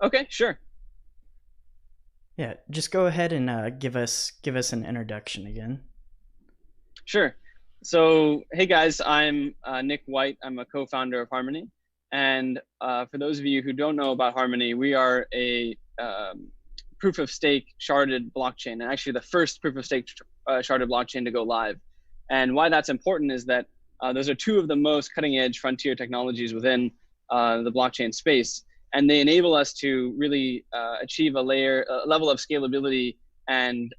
Okay, sure. Yeah, just go ahead and give us an introduction again. Sure. So, hey guys, I'm Nick White. I'm a co-founder of Harmony. And for those of you who don't know about Harmony, we are a proof of stake sharded blockchain, and actually the first proof of stake sharded blockchain to go live. And why that's important is that those are two of the most cutting edge frontier technologies within the blockchain space. And they enable us to really achieve a level of scalability and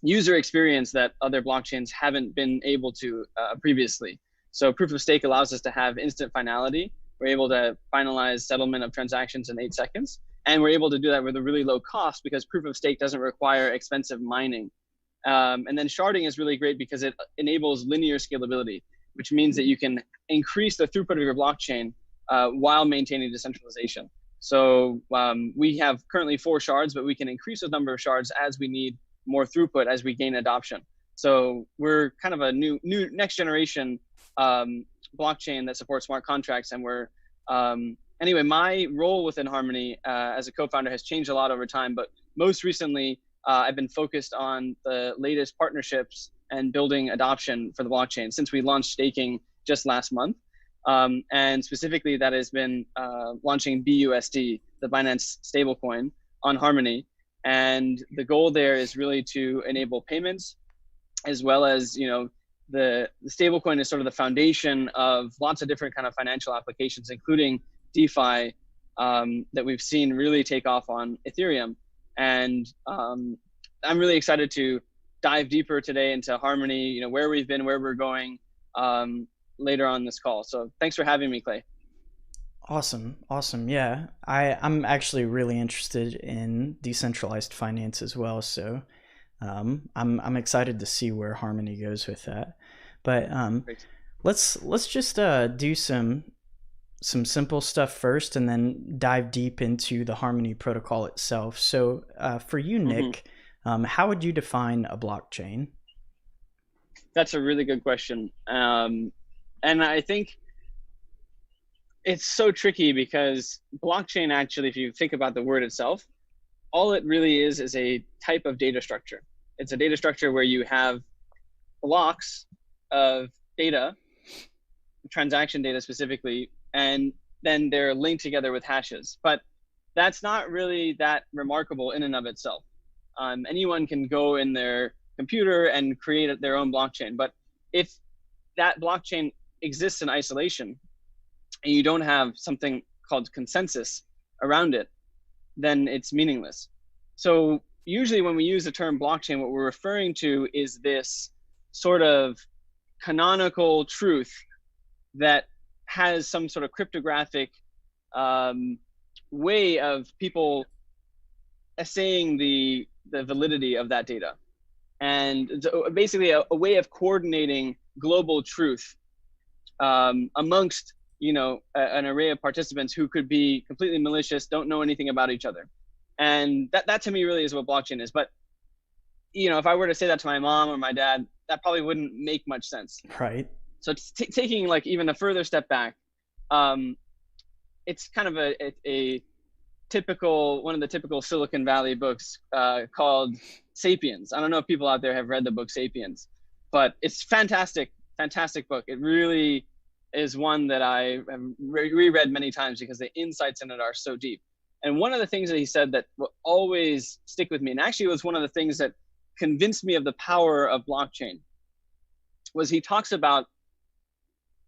user experience that other blockchains haven't been able to previously. So proof of stake allows us to have instant finality. We're able to finalize settlement of transactions in 8 seconds. And we're able to do that with a really low cost because proof of stake doesn't require expensive mining. And then sharding is really great because it enables linear scalability, which means that you can increase the throughput of your blockchain while maintaining decentralization. So we have currently 4 shards, but we can increase the number of shards as we need more throughput as we gain adoption. So we're kind of a new next generation blockchain that supports smart contracts. And we're anyway, my role within Harmony as a co-founder has changed a lot over time. But most recently, I've been focused on the latest partnerships and building adoption for the blockchain since we launched staking just last month. And specifically, that has been launching BUSD, the Binance stablecoin, on Harmony. And the goal there is really to enable payments, as well as, the stablecoin is sort of the foundation of lots of different kind of financial applications, including DeFi, that we've seen really take off on Ethereum. And I'm really excited to dive deeper today into Harmony, where we've been, where we're going later on this call. So thanks for having me, Clay. Awesome, awesome. Yeah, I'm actually really interested in decentralized finance as well. So I'm excited to see where Harmony goes with that. But Great. let's just do some simple stuff first, and then dive deep into the Harmony protocol itself. So for you, Mm-hmm. Nick, how would you define a blockchain? That's a really good question. And I think it's so tricky because blockchain actually, if you think about the word itself, all it really is a type of data structure. It's a data structure where you have blocks of data, transaction data specifically, and then they're linked together with hashes. But that's not really that remarkable in and of itself. Anyone can go in their computer and create their own blockchain. But if that blockchain exists in isolation and you don't have something called consensus around it, then it's meaningless. So usually when we use the term blockchain, what we're referring to is this sort of canonical truth that has some sort of cryptographic way of people assaying the validity of that data. And basically a way of coordinating global truth amongst an array of participants who could be completely malicious, don't know anything about each other. And that to me really is what blockchain is. But if I were to say that to my mom or my dad, that probably wouldn't make much sense. Right. So taking like even a further step back, it's kind of a typical, one of the typical Silicon Valley books called Sapiens. I don't know if people out there have read the book Sapiens, but it's fantastic book. It really is one that I have reread many times because the insights in it are so deep. And one of the things that he said that will always stick with me, and actually was one of the things that convinced me of the power of blockchain, was he talks about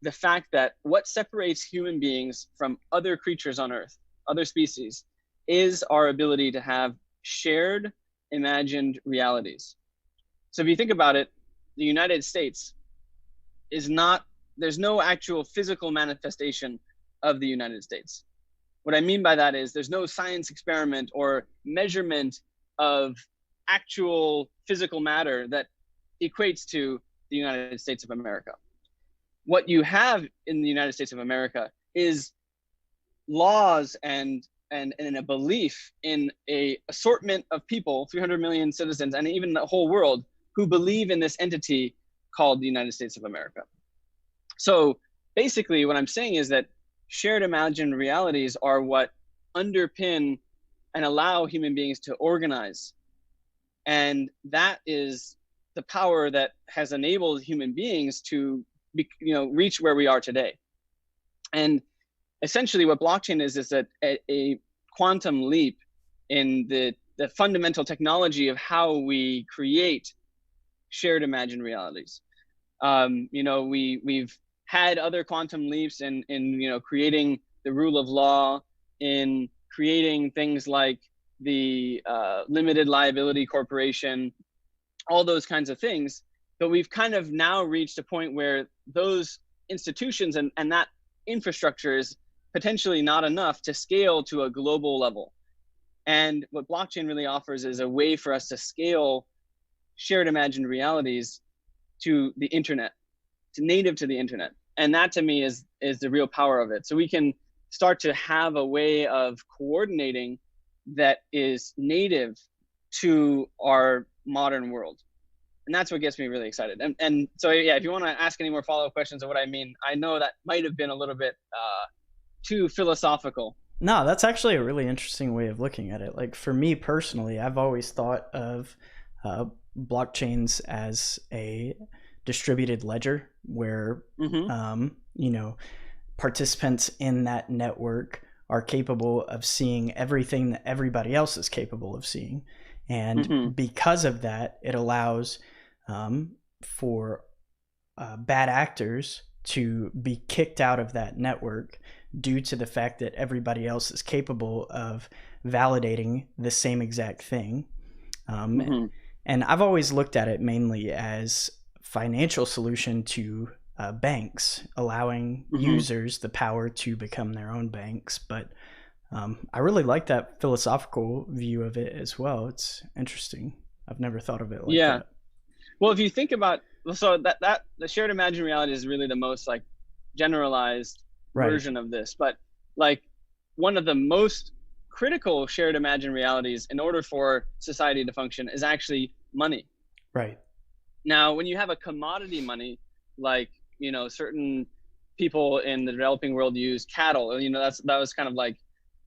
the fact that what separates human beings from other creatures on Earth, other species, is our ability to have shared imagined realities. So if you think about it, the United States is not, there's no actual physical manifestation of the United States. What I mean by that is there's no science experiment or measurement of actual physical matter that equates to the United States of America. What you have in the United States of America is laws and a belief in a assortment of people, 300 million citizens, and even the whole world, who believe in this entity called the United States of America. So basically what I'm saying is that shared imagined realities are what underpin and allow human beings to organize. And that is the power that has enabled human beings to reach where we are today. And essentially what blockchain is a quantum leap in the fundamental technology of how we create shared imagined realities. We've had other quantum leaps in creating the rule of law, in creating things like the limited liability corporation, all those kinds of things. But we've kind of now reached a point where those institutions and that infrastructure is potentially not enough to scale to a global level. And what blockchain really offers is a way for us to scale shared imagined realities to the internet, to native to the internet. And that to me is the real power of it. So we can start to have a way of coordinating that is native to our modern world. And that's what gets me really excited. And so, yeah, if you want to ask any more follow-up questions of what I mean, I know that might have been a little bit too philosophical. No, that's actually a really interesting way of looking at it. Like for me personally, I've always thought of blockchains as a distributed ledger where, participants in that network are capable of seeing everything that everybody else is capable of seeing. And because of that, it allows for bad actors to be kicked out of that network due to the fact that everybody else is capable of validating the same exact thing. And I've always looked at it mainly as financial solution to banks, allowing users the power to become their own banks. But I really like that philosophical view of it as well. It's interesting. I've never thought of it like that. Well, if you think about, so that the shared imagined reality is really the most like generalized version of this. But like one of the most critical shared imagined realities in order for society to function is actually money. Right. Now, when you have a commodity money, like, certain people in the developing world use cattle, that was kind of like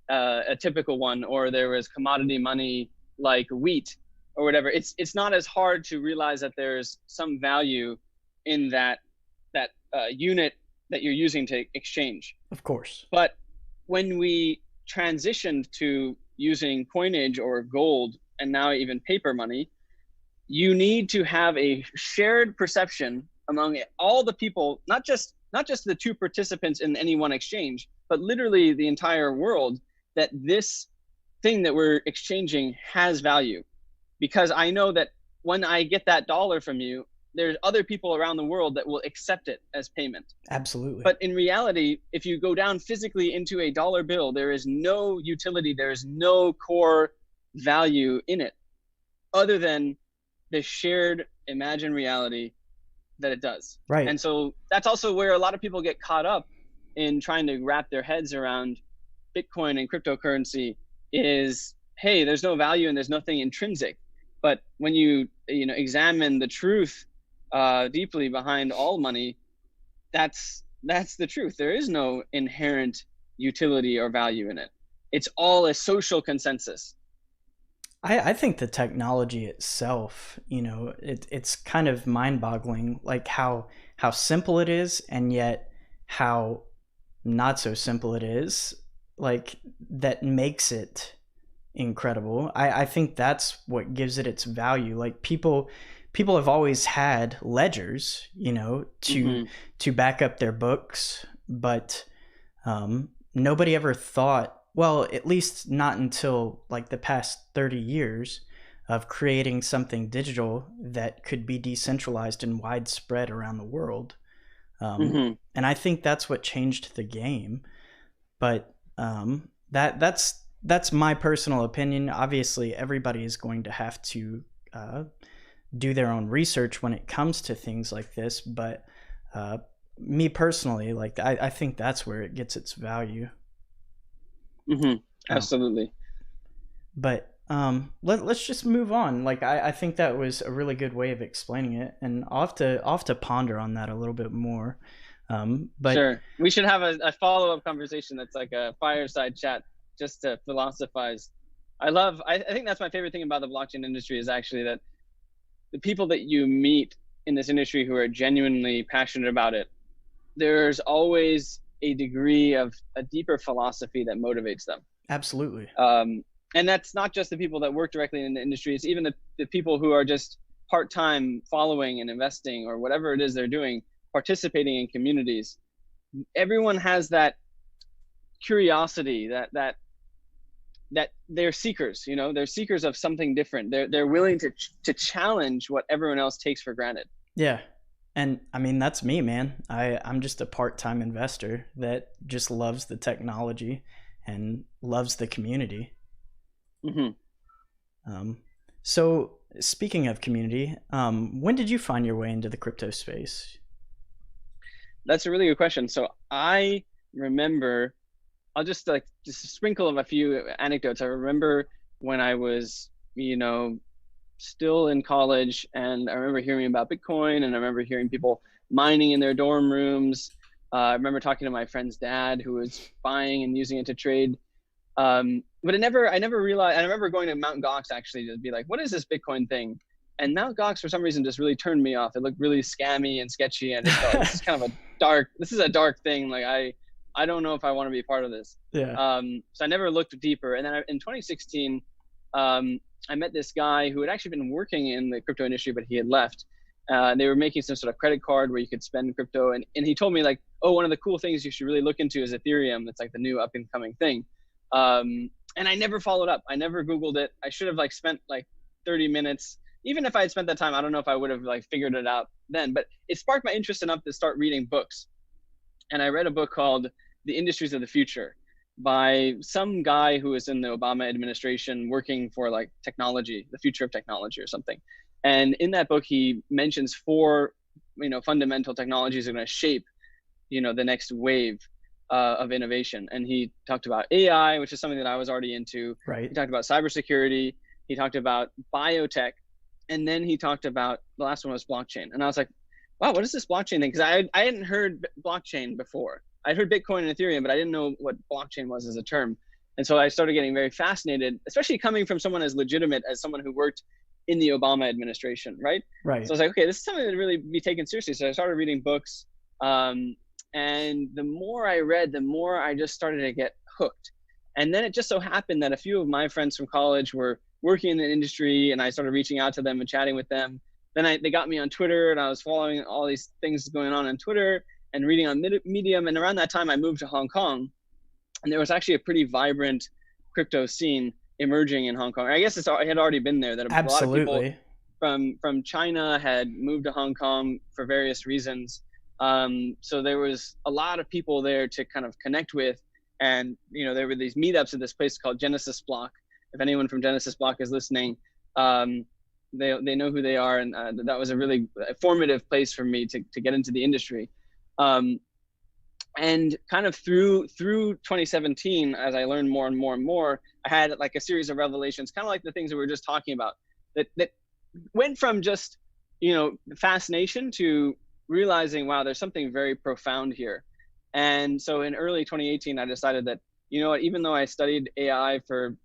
a typical one, or there was commodity money like wheat or whatever. It's not as hard to realize that there's some value in that unit that you're using to exchange. Of course. But when we transitioned to using coinage or gold, and now even paper money, you need to have a shared perception among all the people, not just the two participants in any one exchange, but literally the entire world, that this thing that we're exchanging has value. Because I know that when I get that dollar from you, there's other people around the world that will accept it as payment. Absolutely. But in reality, if you go down physically into a dollar bill, there is no utility, there is no core value in it other than the shared imagined reality that it does. Right. And so that's also where a lot of people get caught up in trying to wrap their heads around Bitcoin and cryptocurrency is, hey, there's no value and there's nothing intrinsic. But when you examine the truth deeply behind all money, that's the truth. There is no inherent utility or value in it. It's all a social consensus. I think the technology itself, it's kind of mind-boggling, like how simple it is, and yet how not so simple it is, like that makes it incredible. I think that's what gives it its value. Like people have always had ledgers, to back up their books, but nobody ever thought, well, at least not until like the past 30 years, of creating something digital that could be decentralized and widespread around the world. And I think that's what changed the game. But that's my personal opinion. Obviously, everybody is going to have to do their own research when it comes to things like this. But me personally, like I think that's where it gets its value. Absolutely. But let's just move on. Like I think that was a really good way of explaining it, and I'll have to ponder on that a little bit more. But sure, we should have a follow-up conversation that's like a fireside chat. just to philosophize. I think that's my favorite thing about the blockchain industry is actually that the people that you meet in this industry who are genuinely passionate about it, there's always a degree of a deeper philosophy that motivates them. Absolutely. And that's not just the people that work directly in the industry. It's even the people who are just part-time following and investing or whatever it is they're doing, participating in communities. Everyone has that curiosity, that they're seekers, they're seekers of something different. They're willing to challenge what everyone else takes for granted. Yeah. And I mean, that's me, man. I'm just a part-time investor that just loves the technology and loves the community. So speaking of community, when did you find your way into the crypto space? That's a really good question. So I remember, I'll just a sprinkle of a few anecdotes. I remember when I was, still in college, and I remember hearing about Bitcoin, and I remember hearing people mining in their dorm rooms. I remember talking to my friend's dad who was buying and using it to trade. But I never realized. I remember going to Mt. Gox actually to be like, what is this Bitcoin thing? And Mt. Gox for some reason just really turned me off. It looked really scammy and sketchy, and I just thought this is kind of a dark thing. Like I don't know if I want to be a part of this. Yeah. So I never looked deeper. And then in 2016, I met this guy who had actually been working in the crypto industry, but he had left. They were making some sort of credit card where you could spend crypto. And he told me like, oh, one of the cool things you should really look into is Ethereum. It's like the new up and coming thing. And I never followed up. I never Googled it. I should have like spent like 30 minutes. Even if I had spent that time, I don't know if I would have like figured it out then, but it sparked my interest enough to start reading books. And I read a book called The Industries of the Future by some guy who was in the Obama administration working for like technology, the future of technology or something. And in that book, he mentions 4, fundamental technologies that are going to shape, the next wave of innovation. And he talked about AI, which is something that I was already into. Right. He talked about cybersecurity. He talked about biotech. And then he talked about, the last one was blockchain. And I was like, wow, what is this blockchain thing? Because I hadn't heard blockchain before. I'd heard Bitcoin and Ethereum, but I didn't know what blockchain was as a term. And so I started getting very fascinated, especially coming from someone as legitimate as someone who worked in the Obama administration, right? Right. So I was like, okay, this is something to really be taken seriously. So I started reading books. And the more I read, the more I just started to get hooked. And then it just so happened that a few of my friends from college were working in the industry, and I started reaching out to them and chatting with them. Then they got me on Twitter, and I was following all these things going on Twitter and reading on Medium. And around that time, I moved to Hong Kong, and there was actually a pretty vibrant crypto scene emerging in Hong Kong. I guess it had already been there. That Absolutely. A lot of people from China had moved to Hong Kong for various reasons. So there was a lot of people there to kind of connect with. And, there were these meetups at this place called Genesis Block. If anyone from Genesis Block is listening, they know who they are. And that was a really formative place for me to get into the industry. And kind of through 2017, as I learned more and more and more, I had like a series of revelations, kind of like the things that we were just talking about, that went from just, fascination to realizing, wow, there's something very profound here. And so in early 2018, I decided that, even though I studied AI for,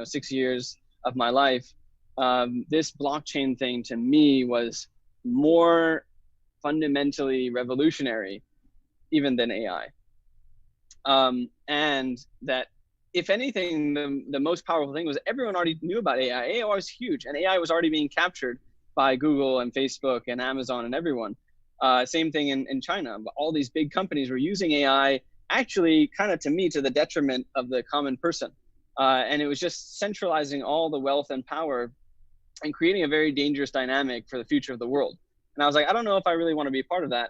6 years of my life, this blockchain thing to me was more fundamentally revolutionary even than AI. And that if anything, the most powerful thing was everyone already knew about AI. AI was huge, and AI was already being captured by Google and Facebook and Amazon and everyone. Same thing in China. All these big companies were using AI, actually kind of to me, to the detriment of the common person. And it was just centralizing all the wealth and power and creating a very dangerous dynamic for the future of the world. And I was like, I don't know if I really want to be a part of that.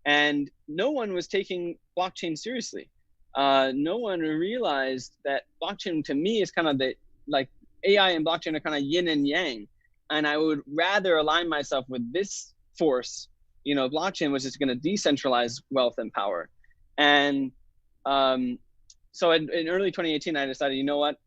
And no one was taking blockchain seriously. No one realized that blockchain to me is kind of like AI and blockchain are kind of yin and yang. And I would rather align myself with this force. Blockchain was just going to decentralize wealth and power. And so in early 2018, I decided, you know what,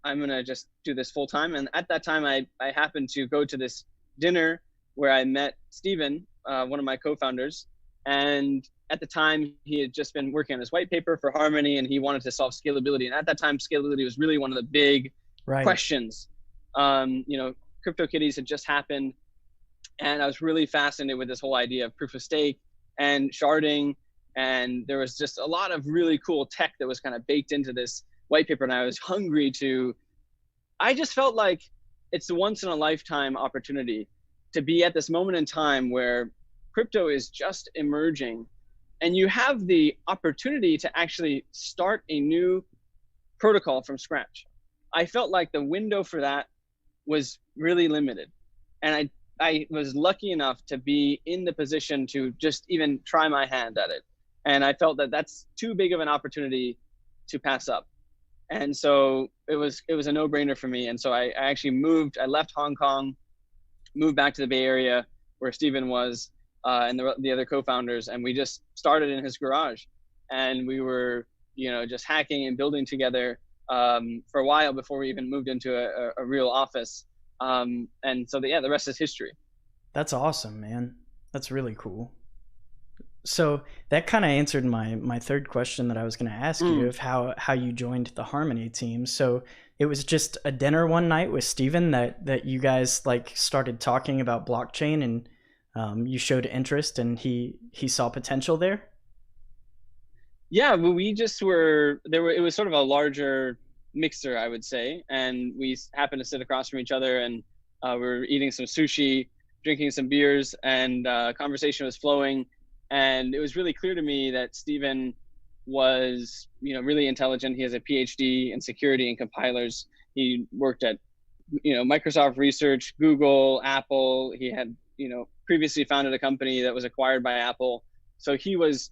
I'm going to just do this full time. And at that time, I happened to go to this dinner where I met Steven, one of my co-founders. And at the time, he had just been working on his white paper for Harmony, and he wanted to solve scalability. And at that time, scalability was really one of the big Right. questions. CryptoKitties had just happened, and I was really fascinated with this whole idea of proof of stake and sharding. And there was just a lot of really cool tech that was kind of baked into this white paper. And I was hungry to, I just felt like it's a once in a lifetime opportunity to be at this moment in time where crypto is just emerging, and you have the opportunity to actually start a new protocol from scratch. I felt like the window for that was really limited. And I was lucky enough to be in the position to just even try my hand at it. And I felt that that's too big of an opportunity to pass up. And so it was a no-brainer for me. And so I actually moved. I left Hong Kong, moved back to the Bay Area where Stephen was, and the other co-founders, and we just started in his garage. And we were, just hacking and building together for a while before we even moved into a real office. And so the rest is history. That's awesome, man. That's really cool. So that kind of answered my third question that I was going to ask you of how you joined the Harmony team. So it was just a dinner one night with Steven that you guys like started talking about blockchain, and you showed interest, and he saw potential there. Yeah, well, we just were there. It was sort of a larger mixer, I would say, and we happened to sit across from each other, and we were eating some sushi, drinking some beers, and conversation was flowing. And it was really clear to me that Stephen was, really intelligent. He has a PhD in security and compilers. He worked at, Microsoft Research, Google, Apple. He had, previously founded a company that was acquired by Apple. So he was,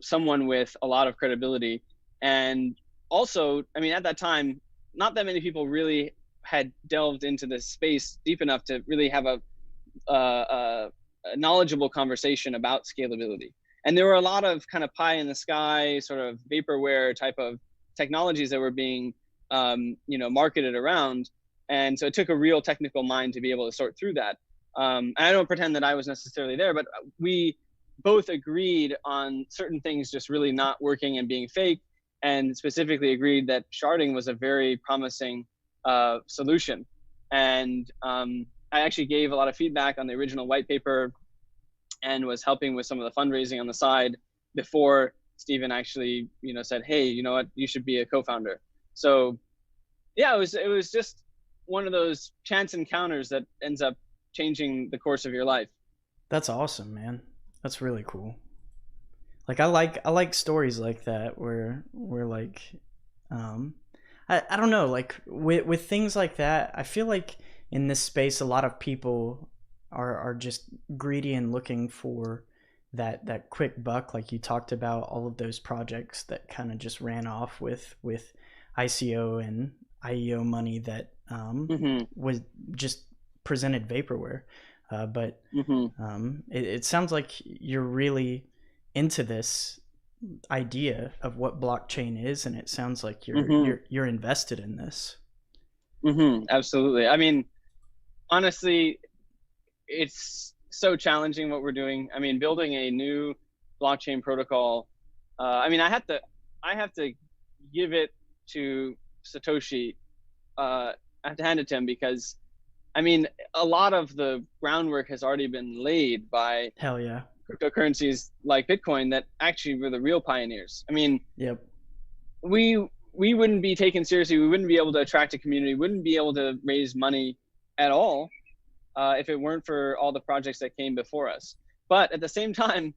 someone with a lot of credibility. And also, at that time, not that many people really had delved into this space deep enough to really have a knowledgeable conversation about scalability. And there were a lot of kind of pie in the sky, sort of vaporware type of technologies that were being, marketed around. And so it took a real technical mind to be able to sort through that. And I don't pretend that I was necessarily there, but we both agreed on certain things just really not working and being fake, and specifically agreed that sharding was a very promising solution. And I actually gave a lot of feedback on the original white paper and was helping with some of the fundraising on the side before Stephen actually, said, hey, you know what, you should be a co-founder. So yeah, it was just one of those chance encounters that ends up changing the course of your life. That's awesome, man. That's really cool. Like I like stories like that where like I don't know, like with things like that, I feel like in this space a lot of people are just greedy and looking for that quick buck, like you talked about all of those projects that kind of just ran off with ICO and IEO money that was just presented vaporware. But it sounds like you're really into this idea of what blockchain is, and it sounds like you're invested in this. Absolutely. Honestly, it's so challenging what we're doing. Building a new blockchain protocol. I have to give it to Satoshi. I have to hand it to him because, a lot of the groundwork has already been laid by Hell yeah. cryptocurrencies like Bitcoin that actually were the real pioneers. Yep. We wouldn't be taken seriously. We wouldn't be able to attract a community. Wouldn't be able to raise money at all if it weren't for all the projects that came before us. But at the same time,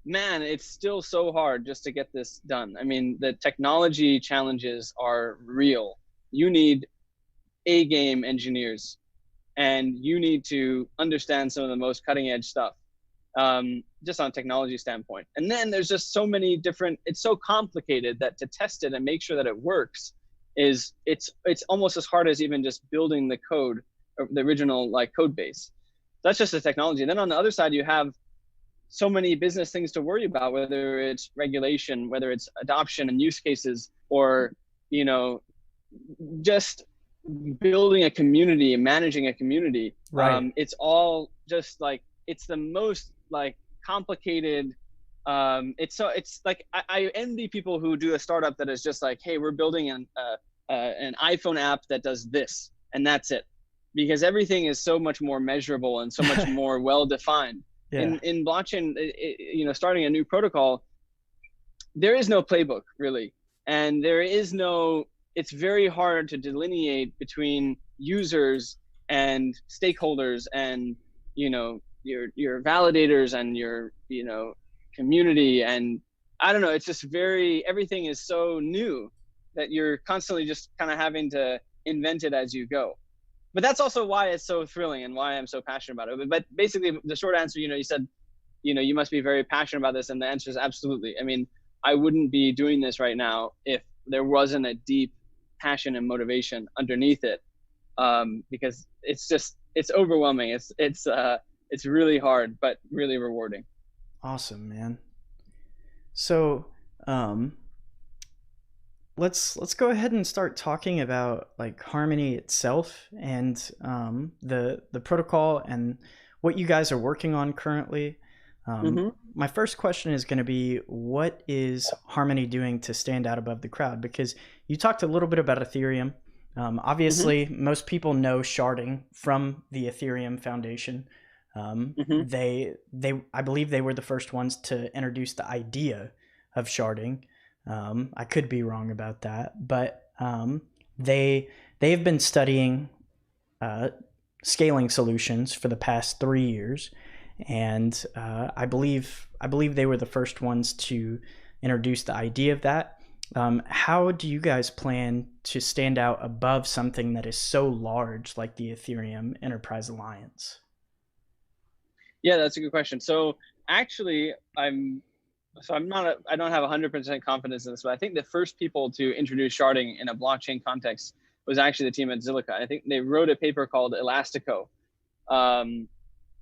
man, it's still so hard just to get this done. The technology challenges are real. You need A-game engineers, and you need to understand some of the most cutting edge stuff, just on a technology standpoint. And then there's just so many different, it's so complicated that to test it and make sure that it works it's almost as hard as even just building the code, or the original code base. That's just the technology. And then on the other side, you have so many business things to worry about, whether it's regulation, whether it's adoption and use cases, or, just building a community and managing a community. Right. It's all just it's the most complicated. It's like I envy people who do a startup that is just like, hey, we're building an iPhone app that does this and that's it, because everything is so much more measurable and so much more well defined. Yeah. In blockchain, starting a new protocol, there is no playbook really, and there is no. It's very hard to delineate between users and stakeholders and your validators and your community, and I don't know, it's just everything is so new that you're constantly just kind of having to invent it as you go. But that's also why it's so thrilling and why I'm so passionate about it. But basically the short answer, you said, you must be very passionate about this, and the answer is absolutely. I mean, I wouldn't be doing this right now if there wasn't a deep passion and motivation underneath it, because it's overwhelming. It's really hard, but really rewarding. Awesome, man. So, let's go ahead and start talking about like Harmony itself and the protocol and what you guys are working on currently. My first question is going to be, what is Harmony doing to stand out above the crowd? Because you talked a little bit about Ethereum. Obviously, most people know sharding from the Ethereum Foundation. They I believe they were the first ones to introduce the idea of sharding. I could be wrong about that, but they have been studying scaling solutions for the past 3 years, and I believe they were the first ones to introduce the idea of that. How do you guys plan to stand out above something that is so large like the Ethereum Enterprise Alliance? Yeah, that's a good question. So actually, I don't have 100% confidence in this, but I think the first people to introduce sharding in a blockchain context was actually the team at Zilliqa. I think they wrote a paper called Elastico.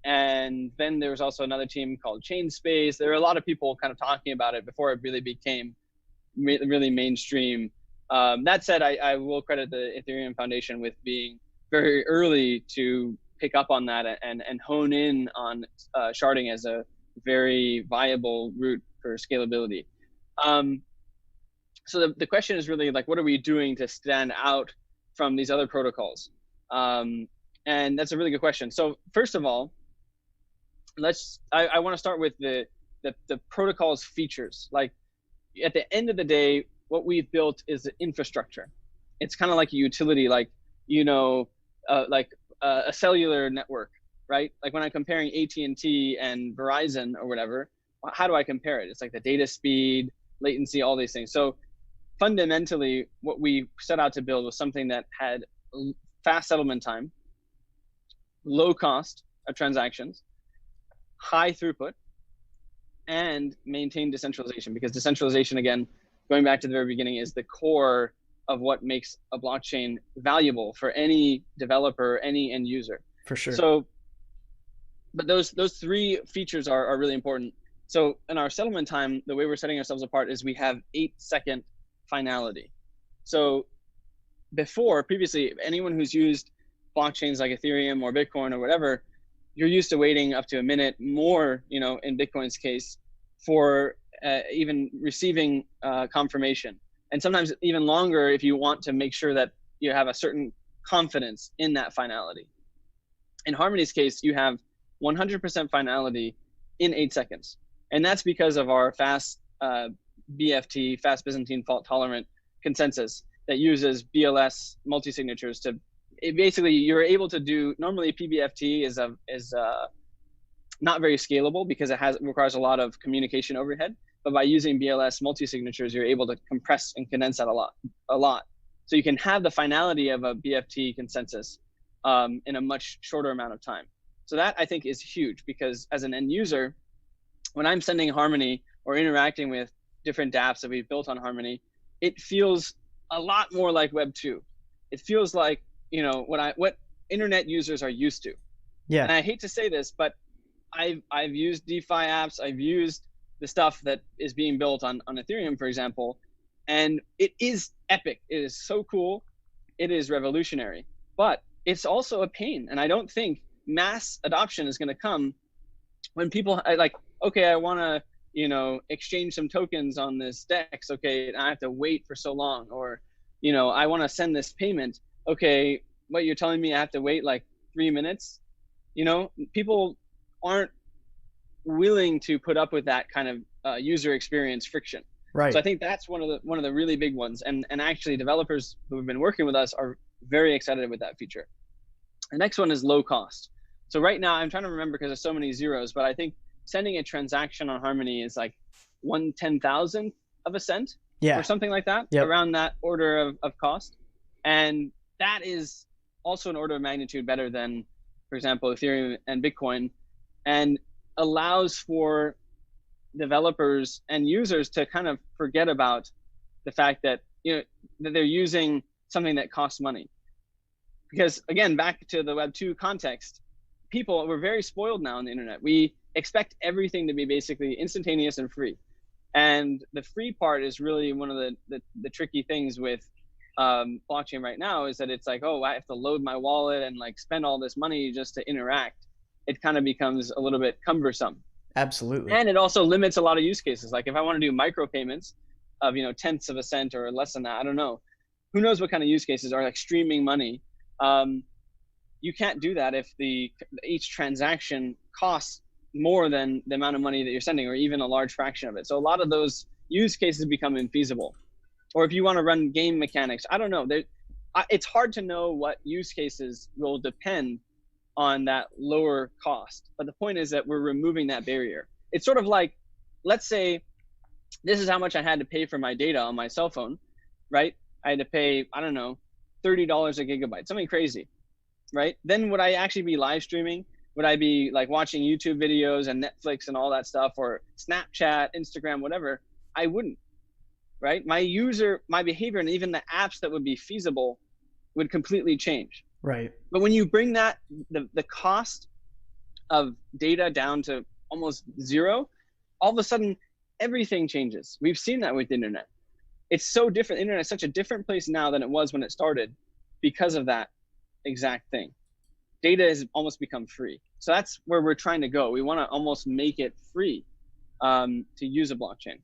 And then there was also another team called Chainspace. There were a lot of people kind of talking about it before it really became really mainstream. That said, I will credit the Ethereum Foundation with being very early to pick up on that and hone in on sharding as a very viable route for scalability. So the question is really like, what are we doing to stand out from these other protocols? And that's a really good question. So first of all, I want to start with the protocol's features. Like at the end of the day, what we've built is the infrastructure. It's kind of like a utility, like a cellular network, right? Like when I'm comparing AT&T and Verizon or whatever, how do I compare it? It's like the data speed, latency, all these things. So fundamentally, what we set out to build was something that had fast settlement time, low cost of transactions, high throughput, and maintain decentralization, because decentralization, again, going back to the very beginning, is the core of what makes a blockchain valuable for any developer, any end user. For sure. So, but those three features are really important. So in our settlement time, the way we're setting ourselves apart is we have 8-second finality. So previously, anyone who's used blockchains like Ethereum or Bitcoin or whatever, you're used to waiting up to a minute more, in Bitcoin's case, for even receiving confirmation. And sometimes even longer if you want to make sure that you have a certain confidence in that finality. In Harmony's case, you have 100% finality in 8 seconds. And that's because of our fast BFT, fast Byzantine fault tolerant consensus that uses BLS multi-signatures to basically, you're able to do, normally PBFT is not very scalable because it requires a lot of communication overhead. But by using BLS multi-signatures, you're able to compress and condense that a lot. So you can have the finality of a BFT consensus in a much shorter amount of time. So that, I think, is huge, because as an end user, when I'm sending Harmony or interacting with different dApps that we've built on Harmony, it feels a lot more like Web 2. It feels like, what internet users are used to. Yeah. And I hate to say this, but I've used DeFi apps. I've used the stuff that is being built on Ethereum, for example, and it is epic. It is so cool. It is revolutionary, but it's also a pain. And I don't think mass adoption is going to come when people okay, I want to, exchange some tokens on this DEX. Okay, and I have to wait for so long. Or, I want to send this payment. Okay, what you're telling me I have to wait like 3 minutes? People aren't willing to put up with that kind of user experience friction. Right. So I think that's one of the really big ones. And actually developers who have been working with us are very excited with that feature. The next one is low cost. So right now I'm trying to remember because there's so many zeros, but I think sending a transaction on Harmony is like 1/10,000th of a cent, or something like that, around that order of cost. And that is also an order of magnitude better than, for example, Ethereum and Bitcoin, and allows for developers and users to kind of forget about the fact that, that they're using something that costs money. Because again, back to the Web 2 context, we're very spoiled now on the internet. We expect everything to be basically instantaneous and free. And the free part is really one of the tricky things with blockchain right now, is that it's like, oh, I have to load my wallet and like spend all this money just to interact. It kind of becomes a little bit cumbersome. Absolutely. And it also limits a lot of use cases. Like if I want to do micropayments of, tenths of a cent or less than that, I don't know. Who knows what kind of use cases are like streaming money. You can't do that if each transaction costs more than the amount of money that you're sending, or even a large fraction of it. So a lot of those use cases become infeasible. Or if you want to run game mechanics, I don't know. It's hard to know what use cases will depend on that lower cost. But the point is that we're removing that barrier. It's sort of like, let's say this is how much I had to pay for my data on my cell phone, right? I had to pay, I don't know, $30 a gigabyte, something crazy, right? Then would I actually be live streaming? Would I be like watching YouTube videos and Netflix and all that stuff, or Snapchat, Instagram, whatever? I wouldn't, right? My behavior, and even the apps that would be feasible would completely change. Right. But when you bring that, the cost of data down to almost zero, all of a sudden everything changes. We've seen that with the internet. It's so different. The internet is such a different place now than it was when it started because of that exact thing. Data has almost become free. So that's where we're trying to go. We want to almost make it free to use a blockchain.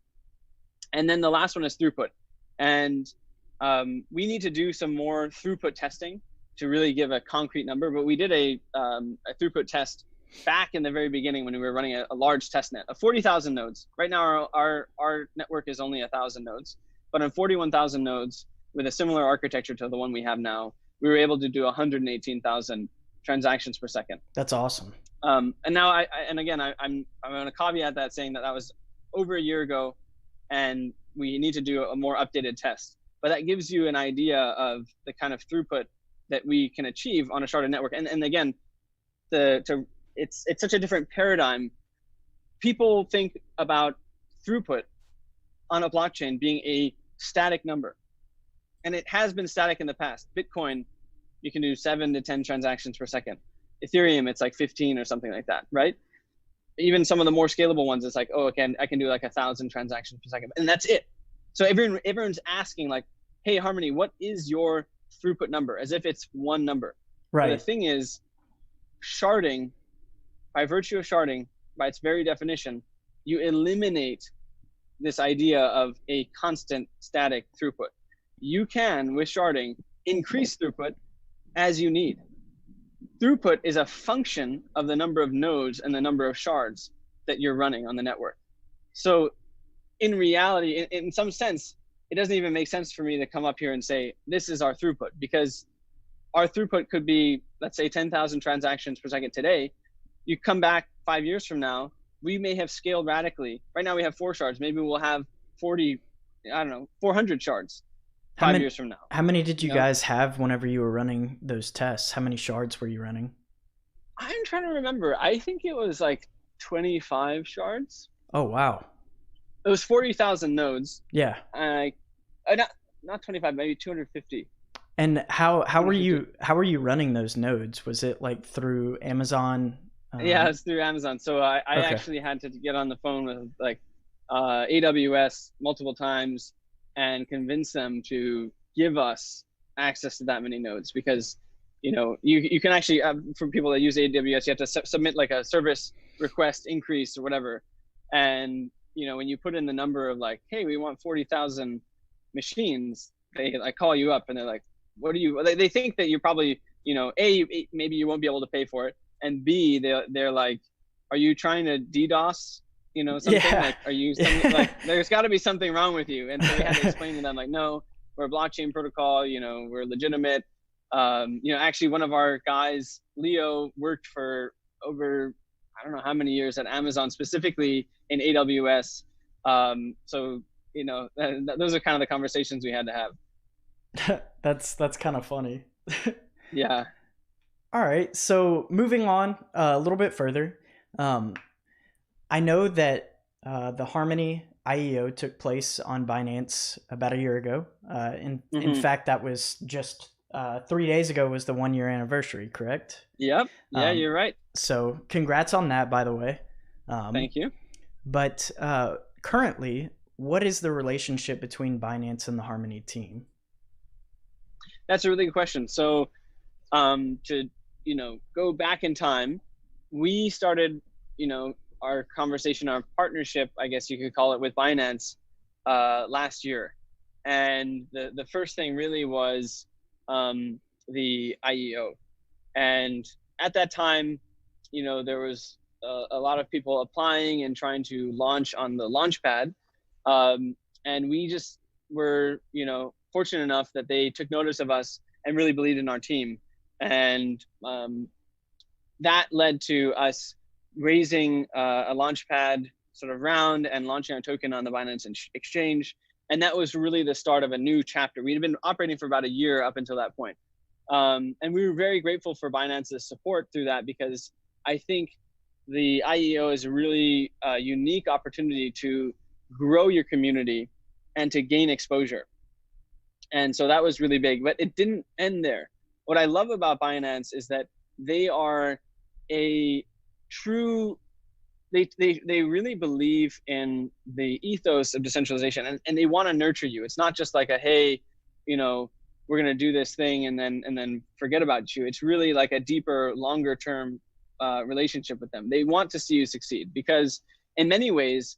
And then the last one is throughput. And we need to do some more throughput testing to really give a concrete number. But we did a throughput test back in the very beginning when we were running a large test net of 40,000 nodes. Right now, our network is only 1,000 nodes. But on 41,000 nodes with a similar architecture to the one we have now, we were able to do 118,000 transactions per second. That's awesome. And now I'm going to caveat that, saying that was over a year ago, and we need to do a more updated test. But that gives you an idea of the kind of throughput that we can achieve on a sharded network. And again, it's such a different paradigm. People think about throughput on a blockchain being a static number, and it has been static in the past. Bitcoin, you can do 7 to 10 transactions per second. Ethereum, it's like 15 or something like that, right? Even some of the more scalable ones, it's like, oh, I can do like 1,000 transactions per second, and that's it. So everyone's asking like, hey, Harmony, what is your throughput number? As if it's one number. Right. But the thing is, sharding, by virtue of sharding, by its very definition, you eliminate this idea of a constant static throughput. You can, with sharding, increase throughput as you need. Throughput is a function of the number of nodes and the number of shards that you're running on the network. So in reality, in some sense, it doesn't even make sense for me to come up here and say, this is our throughput, because our throughput could be, let's say, 10,000 transactions per second today. You come back 5 years from now, we may have scaled radically. Right now we have 4 shards. Maybe we'll have 400 shards 5 years from now. How many did you guys have whenever you were running those tests? How many shards were you running? I'm trying to remember. I think it was like 25 shards. Oh, wow. It was 40,000 nodes. Yeah. Not 25, maybe 250. And how were you running those nodes? Was it like through Amazon? Yeah, it's through Amazon. So I actually had to get on the phone with like AWS multiple times and convince them to give us access to that many nodes, because you can actually, for people that use AWS, you have to submit like a service request increase or whatever, And when you put in the number of like, hey, we want 40,000 machines, they like call you up and they're like, what do you? They think that you're probably, A, maybe you won't be able to pay for it, and B, they're like, are you trying to DDoS? Something Yeah. like, are you something like, there's got to be something wrong with you. And so we had to explain to them like, no, we're a blockchain protocol, we're legitimate. Actually one of our guys, Leo, worked for over, I don't know how many years at Amazon, specifically in AWS. So, those are kind of the conversations we had to have. That's kind of funny. Yeah. All right, so moving on a little bit further, um, I know that the Harmony IEO took place on Binance about a year ago. In Mm-hmm. fact, that was just 3 days ago was the 1 year anniversary, correct? Yep. Yeah, Um, you're right. so congrats on that, by the way. Um, Thank you. but currently, what is the relationship between Binance and the Harmony team? That's a really good question. So, to go back in time, we started our conversation, our partnership, I guess you could call it, with Binance last year. And the first thing really was the IEO. And at that time, there was a lot of people applying and trying to launch on the launchpad. And we just were fortunate enough that they took notice of us and really believed in our team. And that led to us raising a launchpad sort of round and launching our token on the Binance exchange. And that was really the start of a new chapter. We'd been operating for about a year up until that point. And we were very grateful for Binance's support through that, because I think the IEO is a really unique opportunity to grow your community and to gain exposure. And so that was really big, but it didn't end there. What I love about Binance is that they are a true, they really believe in the ethos of decentralization, and they want to nurture you. It's not just like a, hey, we're going to do this thing and then forget about you. It's really like a deeper, longer term relationship with them. They want to see you succeed, because in many ways,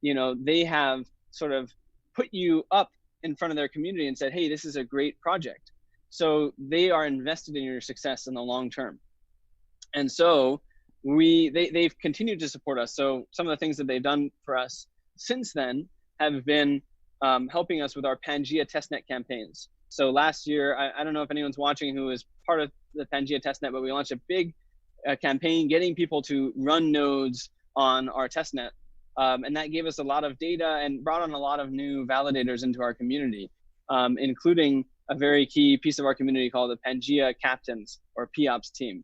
they have sort of put you up in front of their community and said, hey, this is a great project. So they are invested in your success in the long term. And so they've continued to support us. So some of the things that they've done for us since then have been helping us with our Pangea testnet campaigns. So last year, I don't know if anyone's watching who is part of the Pangea testnet, but we launched a big campaign getting people to run nodes on our testnet. And that gave us a lot of data and brought on a lot of new validators into our community, including a very key piece of our community called the Pangea Captains, or POPs team.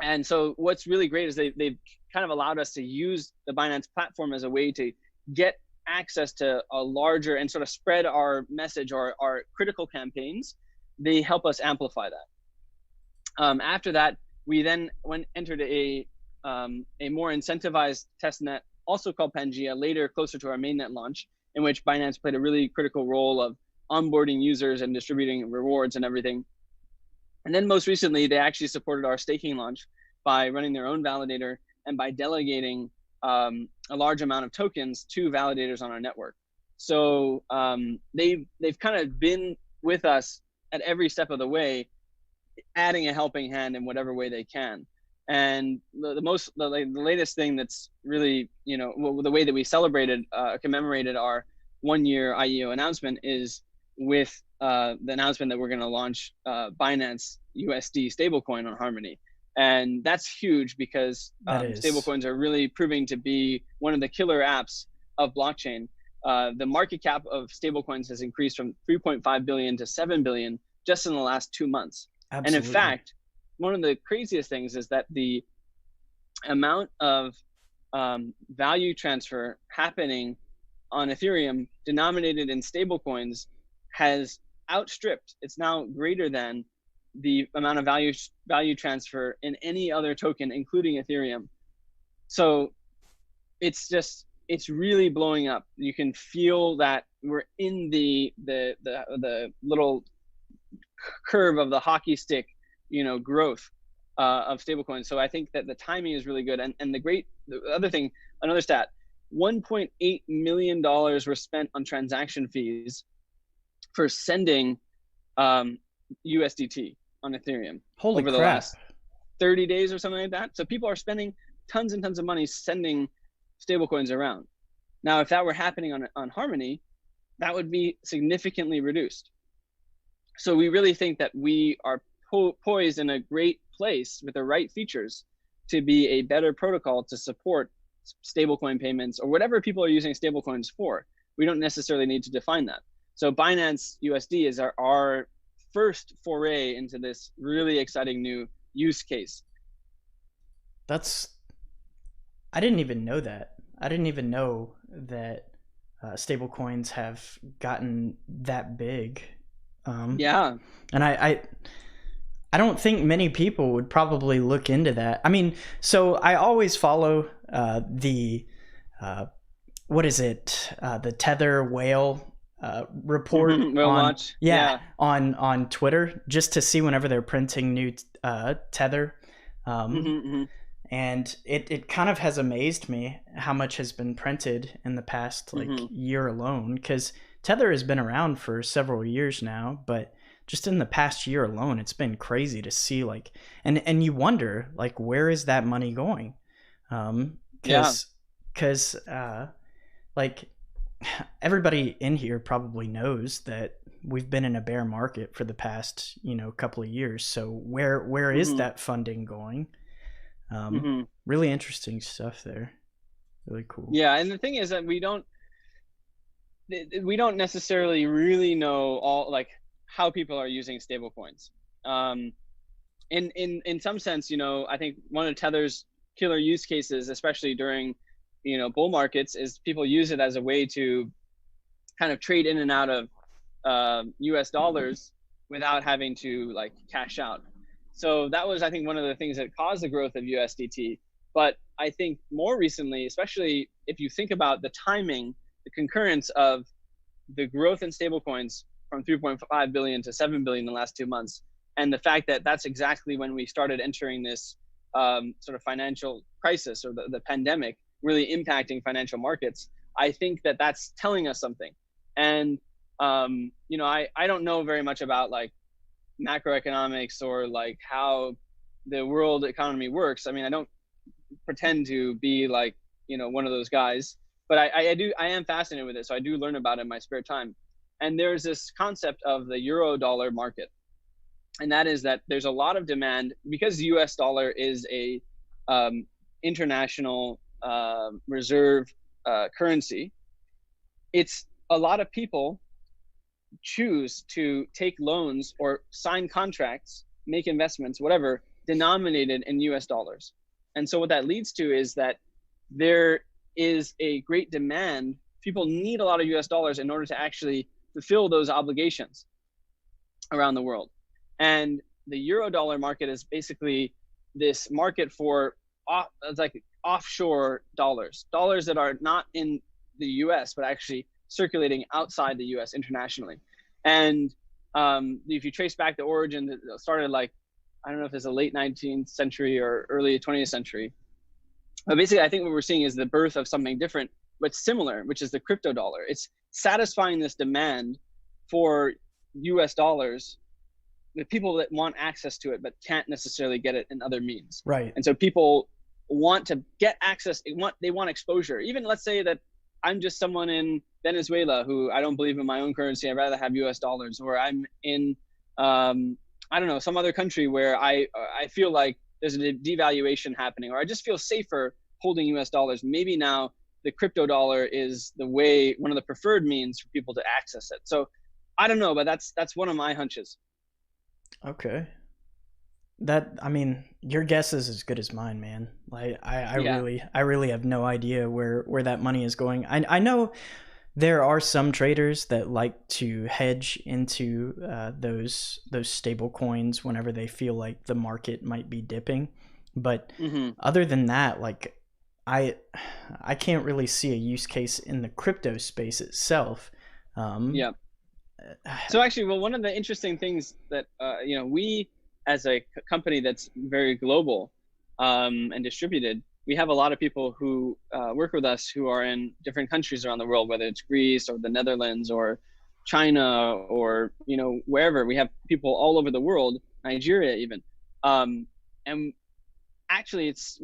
And so what's really great is they've kind of allowed us to use the Binance platform as a way to get access to a larger and sort of spread our message, or our critical campaigns. They help us amplify that. After that, we then entered a more incentivized testnet, also called Pangea, later closer to our mainnet launch, in which Binance played a really critical role of onboarding users and distributing rewards and everything. And then most recently, they actually supported our staking launch by running their own validator and by delegating a large amount of tokens to validators on our network. So they've kind of been with us at every step of the way, adding a helping hand in whatever way they can. And the latest thing that's really, the way that we commemorated our 1 year IEO announcement is with the announcement that we're going to launch Binance USD stablecoin on Harmony. And that's huge, because stablecoins are really proving to be one of the killer apps of blockchain. The market cap of stablecoins has increased from 3.5 billion to 7 billion just in the last 2 months. Absolutely. And in fact, one of the craziest things is that the amount of value transfer happening on Ethereum denominated in stablecoins has outstripped, it's now greater than the amount of value transfer in any other token, including Ethereum. So it's really blowing up. You can feel that we're in the little curve of the hockey stick, growth. of stablecoins. So I think that the timing is really good. And the other thing, another stat, $1.8 million were spent on transaction fees for sending USDT on Ethereum Holy over the crap. last 30 days or something like that. So people are spending tons and tons of money sending stablecoins around. Now, if that were happening on Harmony, that would be significantly reduced. So we really think that we are poised in a great place with the right features to be a better protocol to support stablecoin payments or whatever people are using stablecoins for. We don't necessarily need to define that. So Binance USD is our first foray into this really exciting new use case. I didn't even know that. I didn't even know that stable coins have gotten that big. Yeah. And I don't think many people would probably look into that. I mean, so I always follow the what is it? The Tether whale report Whale on watch. Yeah. on Twitter, just to see whenever they're printing new Tether. And it kind of has amazed me how much has been printed in the past year alone, because Tether has been around for several years now, but just in the past year alone, it's been crazy to see and you wonder where is that money going? Because everybody in here probably knows that we've been in a bear market for the past couple of years. So where is that funding going? Really interesting stuff there. Really cool. Yeah, and the thing is that we don't necessarily really know all how people are using stablecoins. In some sense, I think one of Tether's killer use cases, especially during bull markets, is people use it as a way to kind of trade in and out of US dollars without having to cash out. So that was, I think, one of the things that caused the growth of USDT. But I think more recently, especially if you think about the timing, the concurrence of the growth in stablecoins from 3.5 billion to 7 billion in the last 2 months, and the fact that that's exactly when we started entering this sort of financial crisis, or the pandemic really impacting financial markets, I think that that's telling us something. And I don't know very much about macroeconomics or how the world economy works. I mean, I don't pretend to be one of those guys, but I am fascinated with it. So I do learn about it in my spare time. And there's this concept of the euro dollar market. And that is that there's a lot of demand because the US dollar is a international reserve currency. It's a lot of people choose to take loans or sign contracts, make investments, whatever, denominated in US dollars. And so what that leads to is that there is a great demand. People need a lot of US dollars in order to actually fulfill those obligations around the world. And the euro dollar market is basically this market for offshore dollars that are not in the US, but actually circulating outside the US internationally. And if you trace back the origin, it started I don't know if it's the late 19th century or early 20th century. But basically, I think what we're seeing is the birth of something different, but similar, which is the crypto dollar. It's satisfying this demand for US dollars, the people that want access to it, but can't necessarily get it in other means. Right. And so people want to get access. They want exposure. Even let's say that I'm just someone in Venezuela who I don't believe in my own currency. I'd rather have US dollars. Or I'm in, I don't know, some other country where I feel like there's a devaluation happening, or I just feel safer holding US dollars. Maybe now the crypto dollar is one of the preferred means for people to access it. So I don't know, but that's one of my hunches. Okay. Your guess is as good as mine, man. I really have no idea where that money is going. I know there are some traders that like to hedge into those stable coins whenever they feel like the market might be dipping, but other than that, I can't really see a use case in the crypto space itself. So actually, well, one of the interesting things that we as a company that's very global and distributed, we have a lot of people who work with us who are in different countries around the world, whether it's Greece or the Netherlands or China or wherever. We have people all over the world, Nigeria even, and actually it's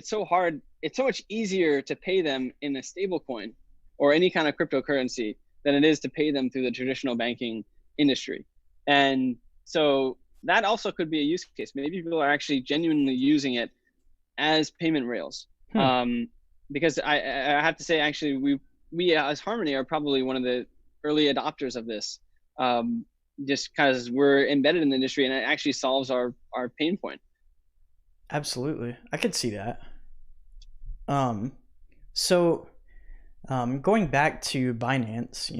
so hard. It's so much easier to pay them in a stable coin or any kind of cryptocurrency than it is to pay them through the traditional banking industry. And so that also could be a use case. Maybe people are actually genuinely using it as payment rails. Because I have to say, actually, we as Harmony are probably one of the early adopters of this, just because we're embedded in the industry and it actually solves our pain point. Absolutely. I could see that. So going back to Binance,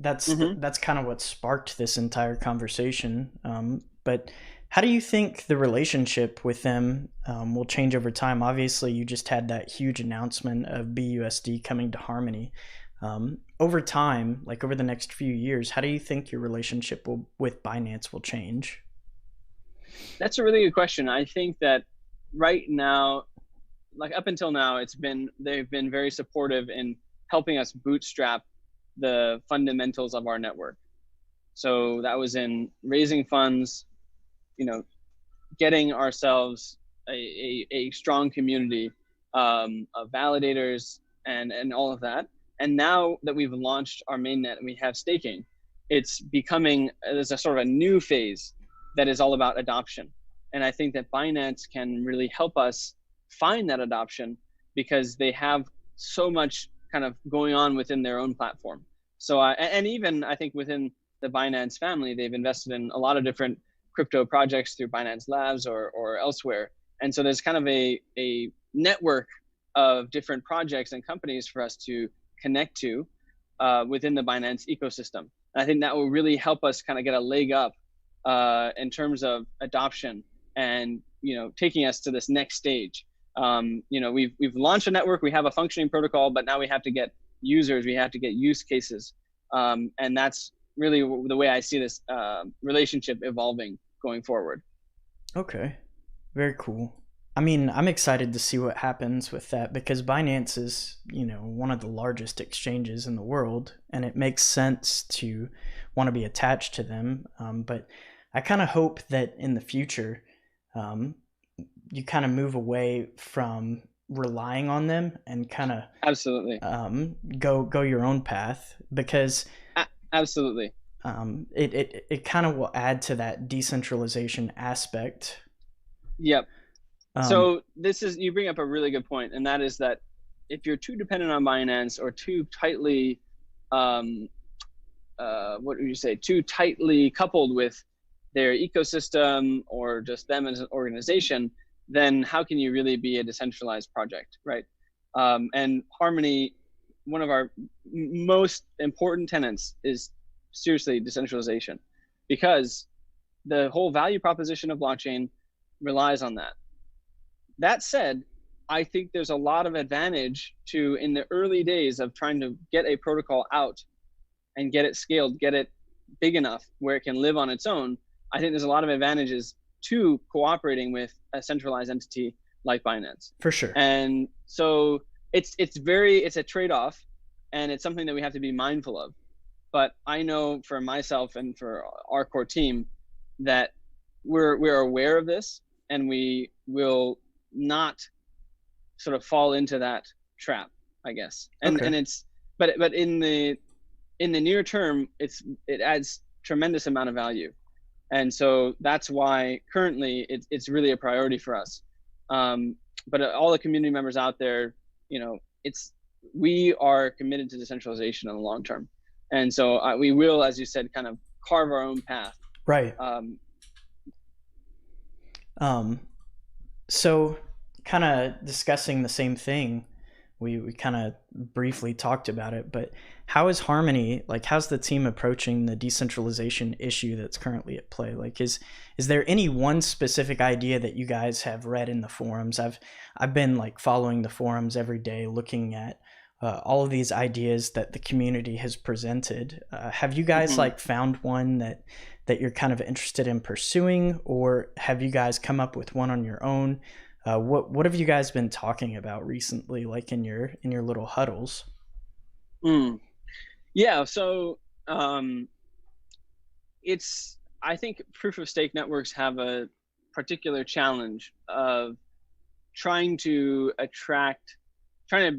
that's kind of what sparked this entire conversation. But how do you think the relationship with them will change over time? Obviously, you just had that huge announcement of BUSD coming to Harmony. Over time, like over the next few years, how do you think your relationship with Binance will change? That's a really good question. I think that right now, like up until now, they've been very supportive in helping us bootstrap the fundamentals of our network. So that was in raising funds, getting ourselves a strong community of validators and all of that. And now that we've launched our mainnet and we have staking, there's a sort of a new phase that is all about adoption. And I think that Binance can really help us find that adoption because they have so much kind of going on within their own platform. So, and even I think within the Binance family, they've invested in a lot of different crypto projects through Binance Labs or elsewhere. And so there's kind of a network of different projects and companies for us to connect to within the Binance ecosystem. And I think that will really help us kind of get a leg up in terms of adoption and taking us to this next stage. We've launched a network, we have a functioning protocol, but now we have to get users, we have to get use cases, and that's really the way I see this relationship evolving going forward. Okay, very cool. I mean, I'm excited to see what happens with that because Binance is, one of the largest exchanges in the world, and it makes sense to want to be attached to them. But I kind of hope that in the future, you kind of move away from relying on them and kind of absolutely go your own path because absolutely it kind of will add to that decentralization aspect. Yep. So you bring up a really good point, and that is that if you're too dependent on Binance or too tightly too tightly coupled with their ecosystem or just them as an organization, then how can you really be a decentralized project, right? And Harmony, one of our most important tenets is seriously decentralization, because the whole value proposition of blockchain relies on that. That said, I think there's a lot of advantage to, in the early days of trying to get a protocol out and get it scaled, get it big enough where it can live on its own. I think there's a lot of advantages to cooperating with a centralized entity like Binance. For sure. And so it's a trade-off, and it's something that we have to be mindful of. But I know for myself and for our core team that we're aware of this, and we will not sort of fall into that trap, I guess. And okay. And it's but in the near term, it adds tremendous amount of value. And so that's why currently it's really a priority for us. But all the community members out there, we are committed to decentralization in the long term. And so we will, as you said, kind of carve our own path. Right. So kind of discussing the same thing, we kind of briefly talked about it, but how is Harmony, how's the team approaching the decentralization issue that's currently at play? Is there any one specific idea that you guys have read in the forums? I've been following the forums every day, looking at all of these ideas that the community has presented. Have you guys like found one that you're kind of interested in pursuing, or have you guys come up with one on your own? What have you guys been talking about recently, like in your little huddles? Yeah, so it's I think proof of stake networks have a particular challenge of trying to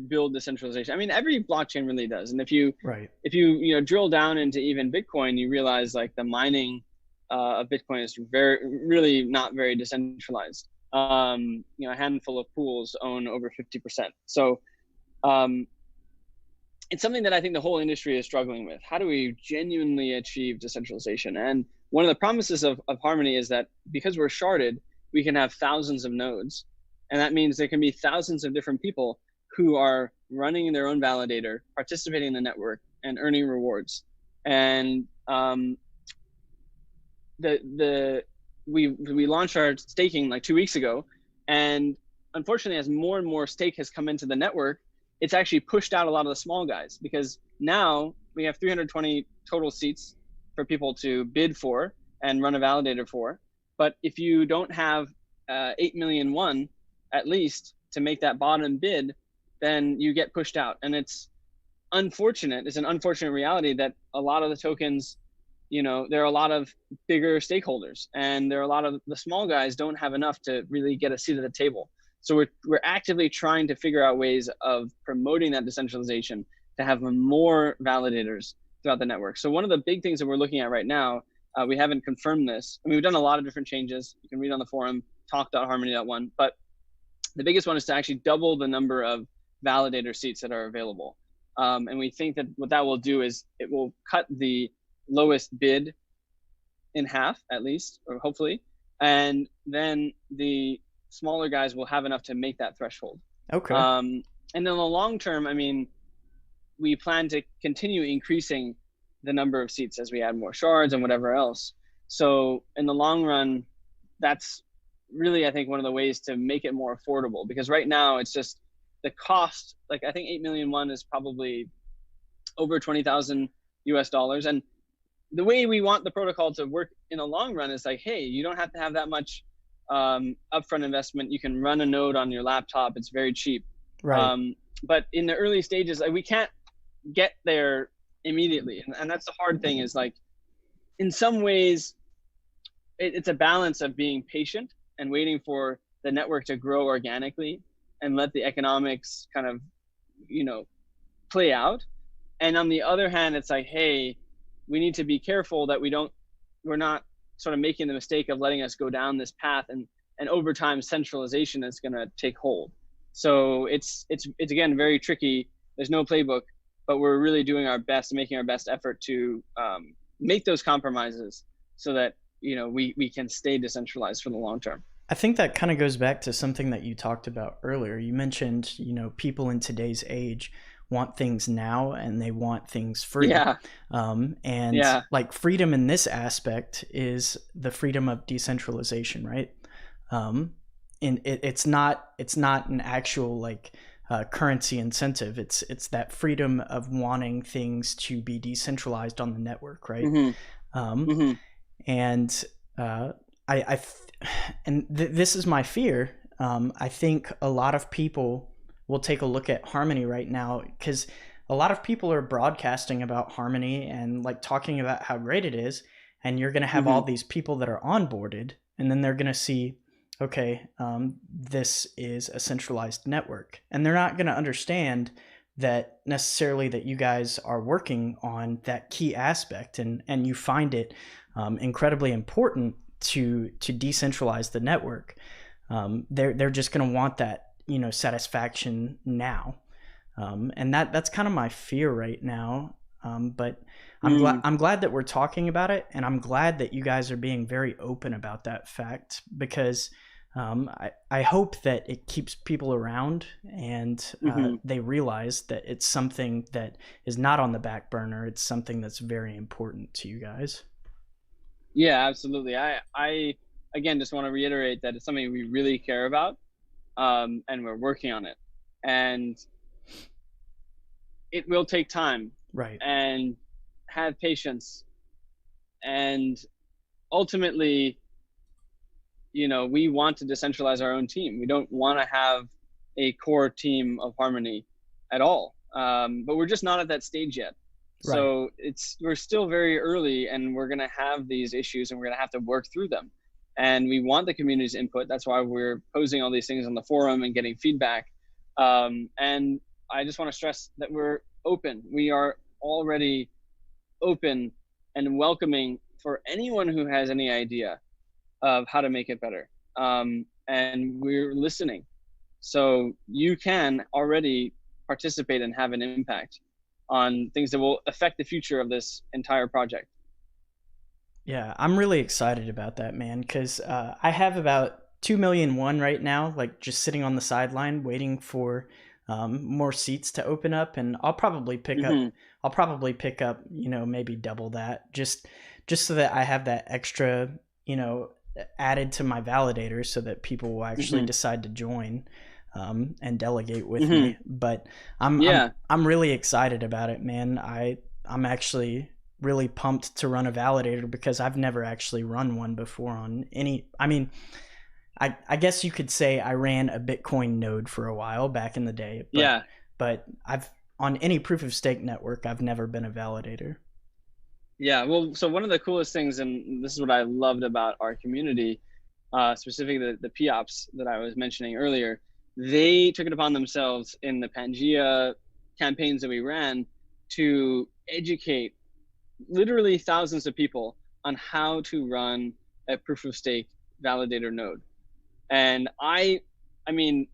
build decentralization. I mean, every blockchain really does. And if you Right. drill down into even Bitcoin, you realize like the mining of Bitcoin is really not very decentralized. A handful of pools own over 50%. So um, it's something that I think the whole industry is struggling with. How do we genuinely achieve decentralization? And one of the promises of Harmony is that because we're sharded, we can have thousands of nodes. And that means there can be thousands of different people who are running their own validator, participating in the network, and earning rewards. And we launched our staking like 2 weeks ago, and unfortunately, as more and more stake has come into the network, it's actually pushed out a lot of the small guys, because now we have 320 total seats for people to bid for and run a validator for. But if you don't have 8 million won at least to make that bottom bid, then you get pushed out. And it's unfortunate. It's an unfortunate reality that a lot of the tokens, there are a lot of bigger stakeholders, and there are a lot of the small guys don't have enough to really get a seat at the table. So we're actively trying to figure out ways of promoting that decentralization to have more validators throughout the network. So one of the big things that we're looking at right now, we haven't confirmed this. I mean, we've done a lot of different changes. You can read on the forum, talk.harmony.one. But the biggest one is to actually double the number of validator seats that are available. And we think that what that will do is it will cut the lowest bid in half, at least, or hopefully. And then the smaller guys will have enough to make that threshold. Okay. And in the long term, I mean, we plan to continue increasing the number of seats as we add more shards and whatever else. So in the long run, that's really, I think, one of the ways to make it more affordable, because right now it's just the cost. Like, I think 8 million won is probably over 20,000 US dollars. And the way we want the protocol to work in the long run is like, hey, you don't have to have that much upfront investment. You can run a node on your laptop. It's very cheap. Right. But in the early stages, we can't get there immediately. And that's the hard thing, is like, in some ways, it's a balance of being patient and waiting for the network to grow organically and let the economics kind of, play out. And on the other hand, it's like, hey, we need to be careful that we're not sort of making the mistake of letting us go down this path, and over time centralization is going to take hold. So it's again very tricky. There's no playbook, but we're really doing our best, making our best effort to make those compromises so that we can stay decentralized for the long term. I think that kind of goes back to something that you talked about earlier. You mentioned, people in today's age want things now and they want things free. Yeah. And yeah. like freedom in this aspect is the freedom of decentralization, right? And it's not an actual like currency incentive. It's that freedom of wanting things to be decentralized on the network, right? And this is my fear. I think a lot of people will take a look at Harmony right now, because a lot of people are broadcasting about Harmony and like talking about how great it is, and you're going to have all these people that are onboarded, and then they're going to see, okay, this is a centralized network, and they're not going to understand that necessarily that you guys are working on that key aspect, and you find it incredibly important to decentralize the network. They're just going to want that satisfaction now, and that's kind of my fear right now. But I'm glad that we're talking about it, and I'm glad that you guys are being very open about that fact, because I hope that it keeps people around, and they realize that it's something that is not on the back burner. It's something that's very important to you guys. Yeah, absolutely. I again just want to reiterate that it's something we really care about, and we're working on it. And it will take time, Right. and have patience. And ultimately, we want to decentralize our own team. We don't want to have a core team of Harmony at all. But we're just not at that stage yet. Right. So we're still very early, and we're going to have these issues, and we're going to have to work through them. And we want the community's input. That's why we're posing all these things on the forum and getting feedback. And I just want to stress that we're open. We are already open and welcoming for anyone who has any idea of how to make it better. And we're listening. So you can already participate and have an impact on things that will affect the future of this entire project. Yeah, I'm really excited about that, man, because I have about 2,000,001 right now, like just sitting on the sideline waiting for more seats to open up, and I'll probably pick up. Mm-hmm. I'll probably pick up, maybe double that, just so that I have that extra, added to my validator, so that people will actually Mm-hmm. decide to join and delegate with Mm-hmm. me. But I'm Yeah. I'm really excited about it, man. I'm actually really pumped to run a validator because I've never actually run one before on any. I mean, I guess you could say I ran a Bitcoin node for a while back in the day, Yeah. but I've on any proof of stake network, I've never been a validator. Yeah. Well, so one of the coolest things, and this is what I loved about our community, specifically the POPs that I was mentioning earlier, they took it upon themselves in the Pangea campaigns that we ran to educate literally thousands of people on how to run a proof of stake validator node. And I mean,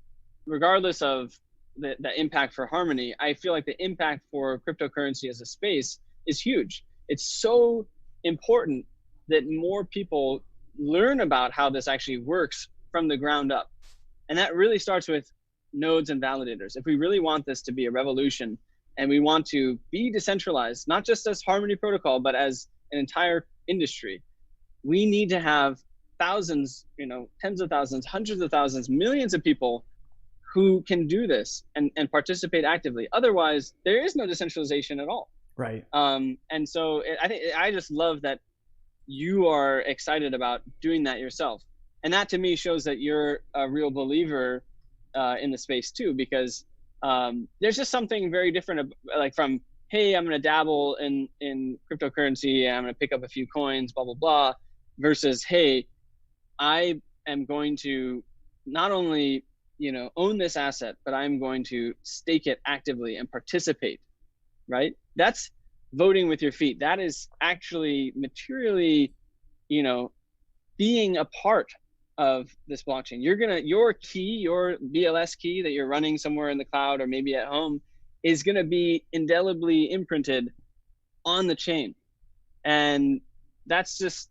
regardless of the impact for Harmony, I feel like the impact for cryptocurrency as a space is huge. It's so important that more people learn about how this actually works from the ground up. And that really starts with nodes and validators. If we really want this to be a revolution, and we want to be decentralized, not just as Harmony Protocol, but as an entire industry, we need to have thousands, tens of thousands, hundreds of thousands, millions of people who can do this and participate actively. Otherwise, there is no decentralization at all. Right. And so I just love that you are excited about doing that yourself. And that to me shows that you're a real believer in the space too, because there's just something very different, like from, hey, I'm going to dabble in cryptocurrency and I'm going to pick up a few coins, blah, blah, blah, versus, hey, I am going to not only, own this asset, but I'm going to stake it actively and participate, right? That's voting with your feet. That is actually materially, being a part of this blockchain. Your key, your BLS key that you're running somewhere in the cloud or maybe at home is going to be indelibly imprinted on the chain. And that's just,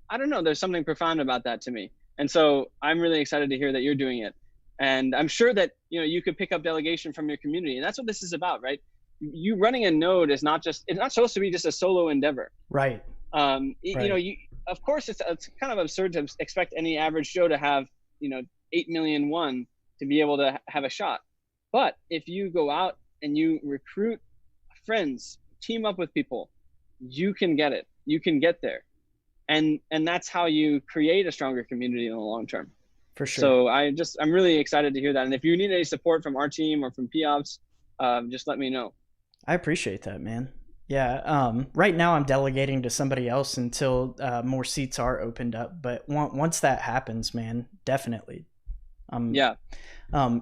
I don't know, there's something profound about that to me. And so I'm really excited to hear that you're doing it. And I'm sure that, you could pick up delegation from your community. And that's what this is about, right? You running a node is it's not supposed to be just a solo endeavor. Right. Right. Of course, it's kind of absurd to expect any average Joe to have, 8,000,001 to be able to have a shot. But if you go out and you recruit friends, team up with people, you can get it. You can get there. And that's how you create a stronger community in the long term. For sure. So I'm really excited to hear that. And if you need any support from our team or from POPs, just let me know. I appreciate that, man. Yeah. Right now I'm delegating to somebody else until more seats are opened up. But once that happens, man, definitely. Yeah.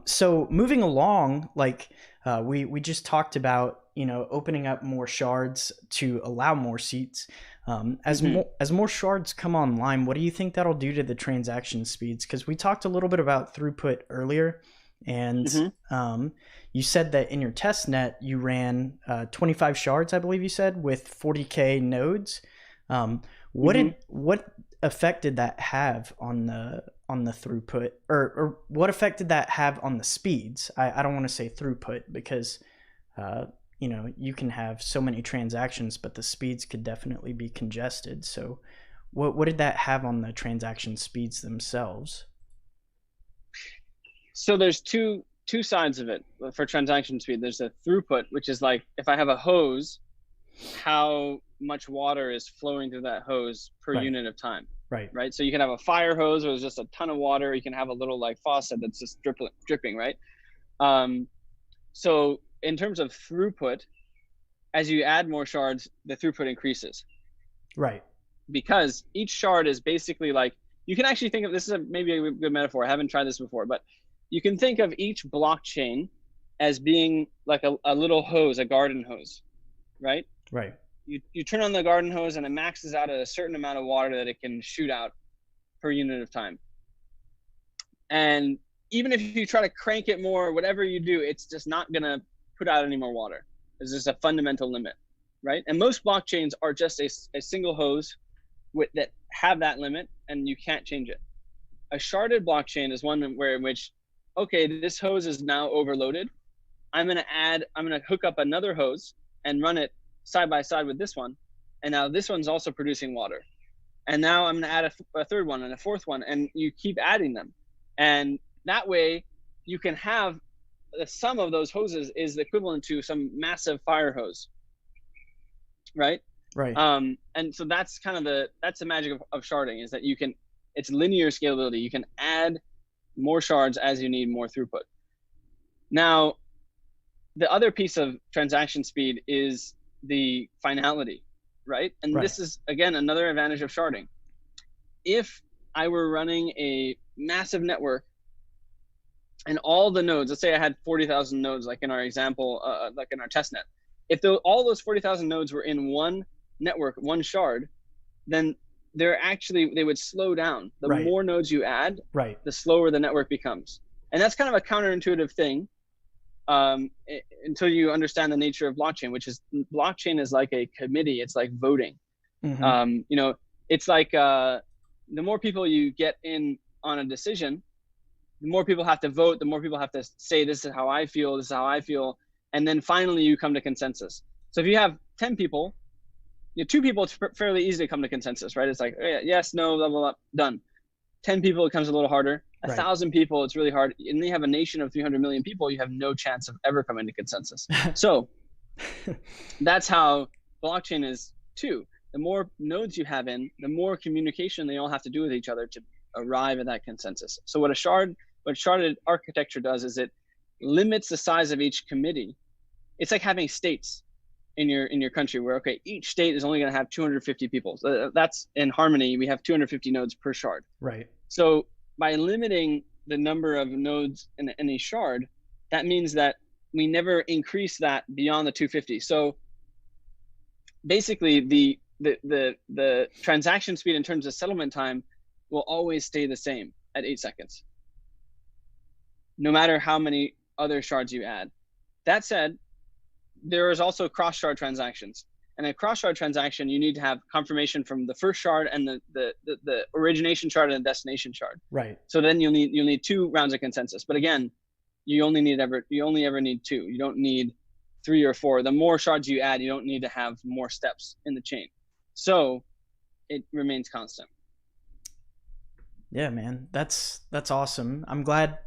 So moving along, like we just talked about, opening up more shards to allow more seats. As more shards come online, what do you think that'll do to the transaction speeds? Because we talked a little bit about throughput earlier, and you said that in your test net you ran 25 shards, I believe you said, with 40K nodes. What effect did that have on the throughput, or what effect did that have on the speeds? I don't want to say throughput because you can have so many transactions, but the speeds could definitely be congested. So what did that have on the transaction speeds themselves? So there's two two sides of it for transaction speed. There's a throughput, which is like if I have a hose, how much water is flowing through that hose per Right. unit of time. Right. Right. So you can have a fire hose where there's just a ton of water. You can have a little like faucet that's just dripping, right? So in terms of throughput, as you add more shards, the throughput increases. Right. Because each shard is basically like, you can actually think of this, is maybe a good metaphor. I haven't tried this before, but you can think of each blockchain as being like a little hose, a garden hose, right? Right. You turn on the garden hose and it maxes out at a certain amount of water that it can shoot out per unit of time. And even if you try to crank it more, whatever you do, it's just not going to put out any more water. There's just a fundamental limit, right? And most blockchains are just a single hose that have that limit, and you can't change it. A sharded blockchain is one where in which, okay, this hose is now overloaded. I'm going to hook up another hose and run it side by side with this one. And now this one's also producing water. And now I'm going to add a third one and a fourth one, and you keep adding them. And that way you can have the sum of those hoses is equivalent to some massive fire hose. Right. Right. And so that's kind of that's the magic of sharding, is that it's linear scalability. You can add more shards as you need more throughput. Now, the other piece of transaction speed is the finality, right? And this is, again, another advantage of sharding. If I were running a massive network and all the nodes, let's say I had 40,000 nodes, like in our example, like in our testnet, if all those 40,000 nodes were in one network, one shard, then they would slow down. The more nodes you add, the slower the network becomes. And that's kind of a counterintuitive thing until you understand the nature of blockchain, which is blockchain is like a committee. It's like voting. Mm-hmm. It's like the more people you get in on a decision, the more people have to vote, the more people have to say, this is how I feel, this is how I feel. And then finally you come to consensus. So if you have 10 people, 2 people, it's fairly easy to come to consensus, right? It's like, oh, yeah, yes, no, blah, blah, blah, done. 10 people, it comes a little harder. 1,000 people, it's really hard. And then you have a nation of 300 million people, you have no chance of ever coming to consensus. So that's how blockchain is too. The more nodes you have in, the more communication they all have to do with each other to arrive at that consensus. So what sharded architecture does is it limits the size of each committee. It's like having states in your country where, okay, each state is only going to have 250 people. So that's in Harmony, we have 250 nodes per shard. Right. So by limiting the number of nodes in any shard, that means that we never increase that beyond the 250. So basically the transaction speed in terms of settlement time will always stay the same at 8 seconds, no matter how many other shards you add. That said, there is also cross-shard transactions. And a cross-shard transaction, you need to have confirmation from the first shard and the origination shard and the destination shard. Right. So then you'll need 2 rounds of consensus. But again, you only ever need 2. You don't need 3 or 4. The more shards you add, you don't need to have more steps in the chain. So it remains constant. Yeah, man, that's awesome. I'm glad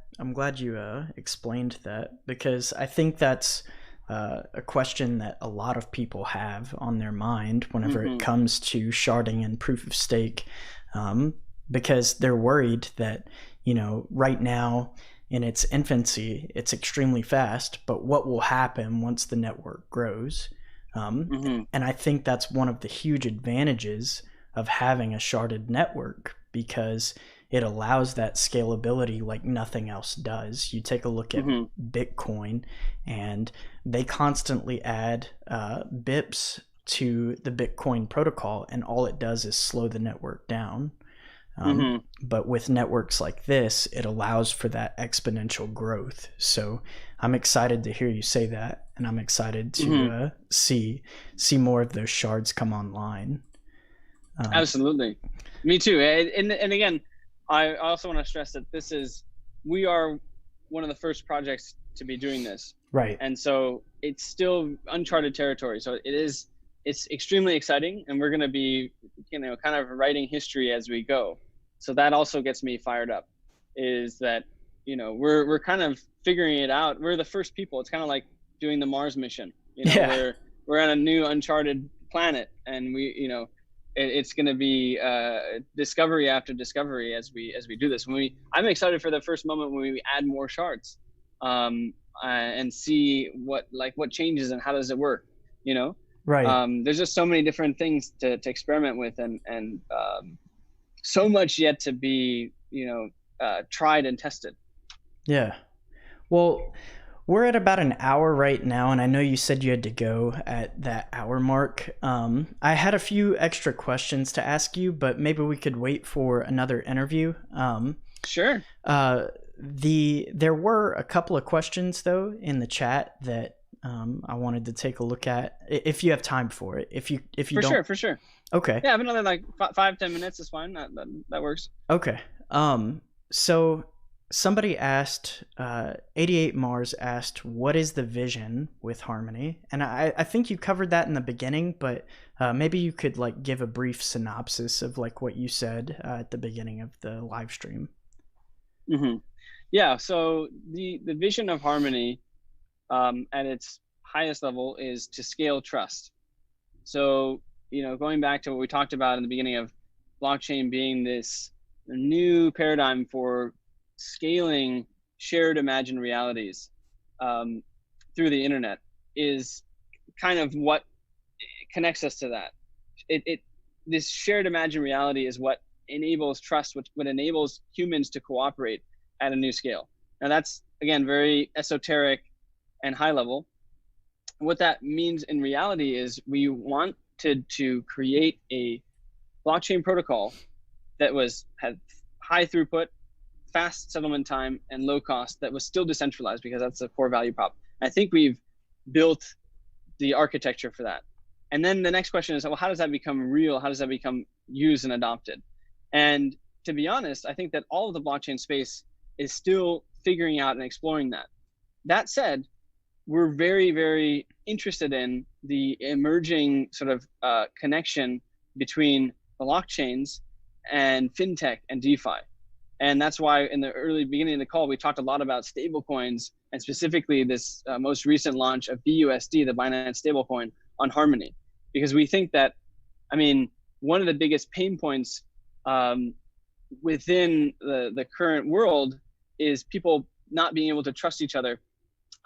you explained that, because I think that's a question that a lot of people have on their mind whenever it comes to sharding and proof of stake, because they're worried that, right now in its infancy, it's extremely fast, but what will happen once the network grows? And I think that's one of the huge advantages of having a sharded network, because it allows that scalability like nothing else does. You take a look at Bitcoin, and they constantly add bips to the Bitcoin protocol, and all it does is slow the network down. But with networks like this, it allows for that exponential growth. So I'm excited to hear you say that, and I'm excited to see more of those shards come online. Absolutely. Me too. And again, I also want to stress that we are one of the first projects to be doing this. Right. And so it's still uncharted territory. So it's extremely exciting, and we're going to be, kind of writing history as we go. So that also gets me fired up, is that we're kind of figuring it out. We're the first people. It's kind of like doing the Mars mission. Yeah. We're on a new uncharted planet, and it's going to be discovery after discovery as we do this. I'm excited for the first moment when we add more shards, and see what changes and how does it work. Right. There's just so many different things to experiment with, and so much yet to be tried and tested. Yeah. Well, we're at about an hour right now, and I know you said you had to go at that hour mark. I had a few extra questions to ask you, but maybe we could wait for another interview. Sure. There were a couple of questions though in the chat that I wanted to take a look at, if you have time for it. If you don't, for sure. Okay. Yeah, I have another 5-10 minutes is fine. That works. Okay. So somebody asked, 88 Mars asked, what is the vision with Harmony? And I think you covered that in the beginning, but maybe you could give a brief synopsis of what you said at the beginning of the live stream. Mm-hmm. Yeah. So the vision of Harmony, at its highest level, is to scale trust. So, going back to what we talked about in the beginning of blockchain being this new paradigm for scaling shared imagined realities through the internet, is kind of what connects us to that. This shared imagined reality is what enables trust, what enables humans to cooperate at a new scale. Now that's, again, very esoteric and high level. What that means in reality is we wanted to create a blockchain protocol that had high throughput, fast settlement time, and low cost, that was still decentralized, because that's the core value prop. I think we've built the architecture for that. And then the next question is, well, how does that become real? How does that become used and adopted? And to be honest, I think that all of the blockchain space is still figuring out and exploring that. That said, we're very, very interested in the emerging sort of connection between blockchains and fintech and DeFi. And that's why in the early beginning of the call, we talked a lot about stablecoins, and specifically this most recent launch of BUSD, the Binance stablecoin, on Harmony. Because we think that, one of the biggest pain points within the current world is people not being able to trust each other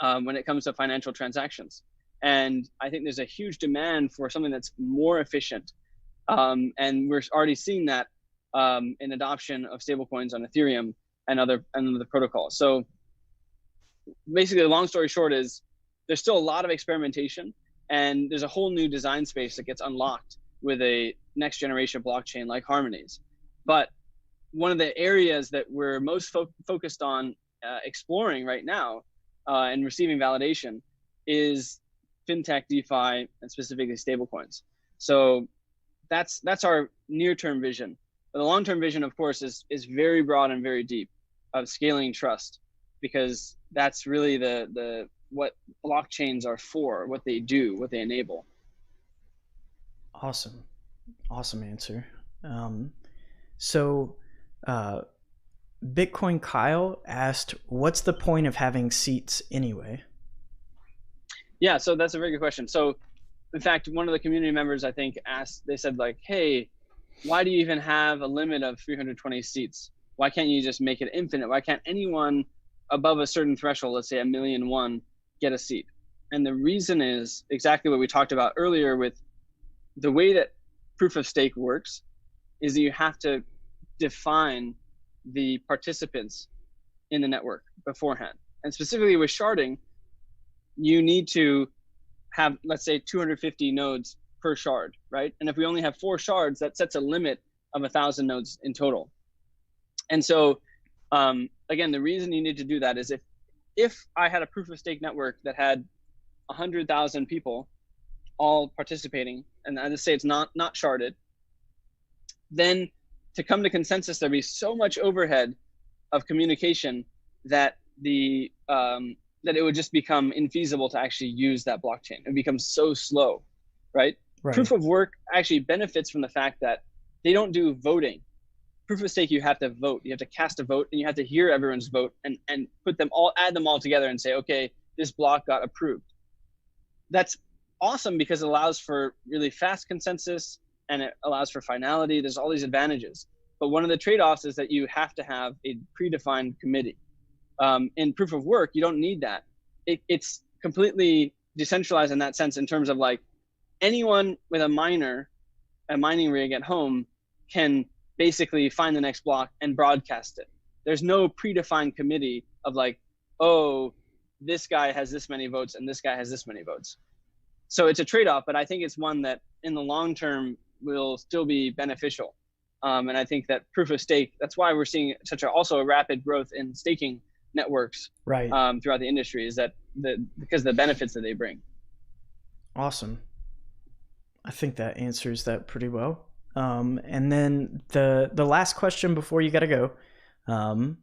when it comes to financial transactions. And I think there's a huge demand for something that's more efficient. And we're already seeing that in adoption of stablecoins on Ethereum and other protocols. So basically, the long story short is there's still a lot of experimentation, and there's a whole new design space that gets unlocked with a next generation blockchain like Harmony's. But one of the areas that we're most focused on exploring right now and receiving validation is fintech, DeFi, and specifically stablecoins. So that's our near-term vision. But the long-term vision, of course, is very broad and very deep, of scaling trust, because that's really the what blockchains are for, what they do, what they enable. Awesome answer. So Bitcoin Kyle asked, what's the point of having seats anyway? Yeah, so that's a very good question. So in fact, one of the community members, I think, asked, they said hey, why do you even have a limit of 320 seats? Why can't you just make it infinite? Why can't anyone above a certain threshold, let's say 1,000,001, get a seat? And the reason is exactly what we talked about earlier with the way that proof of stake works, is that you have to define the participants in the network beforehand. And specifically with sharding, you need to have, let's say, 250 nodes per shard, right? And if we only have 4 shards, that sets a limit of 1,000 nodes in total. And so, again, the reason you need to do that is if I had a proof of stake network that had 100,000 people all participating, and I just say it's not sharded, then to come to consensus, there'd be so much overhead of communication that that it would just become infeasible to actually use that blockchain. It becomes so slow, right? Proof of work actually benefits from the fact that they don't do voting. proof of stake, you have to vote. You have to cast a vote, and you have to hear everyone's vote and add them all together and say, okay, this block got approved. That's awesome because it allows for really fast consensus and it allows for finality. There's all these advantages. But one of the trade-offs is that you have to have a predefined committee. In proof of work, you don't need that. It's completely decentralized in that sense, in terms of like anyone with a mining rig at home can basically find the next block and broadcast it. There's no predefined committee of like, oh, this guy has this many votes and this guy has this many votes. So it's a trade-off, but I think it's one that in the long term will still be beneficial. And I think that proof of stake, that's why we're seeing such a rapid growth in staking networks right. Throughout the industry, is that because of the benefits that they bring. Awesome. I think that answers that pretty well. And then the last question before you got to go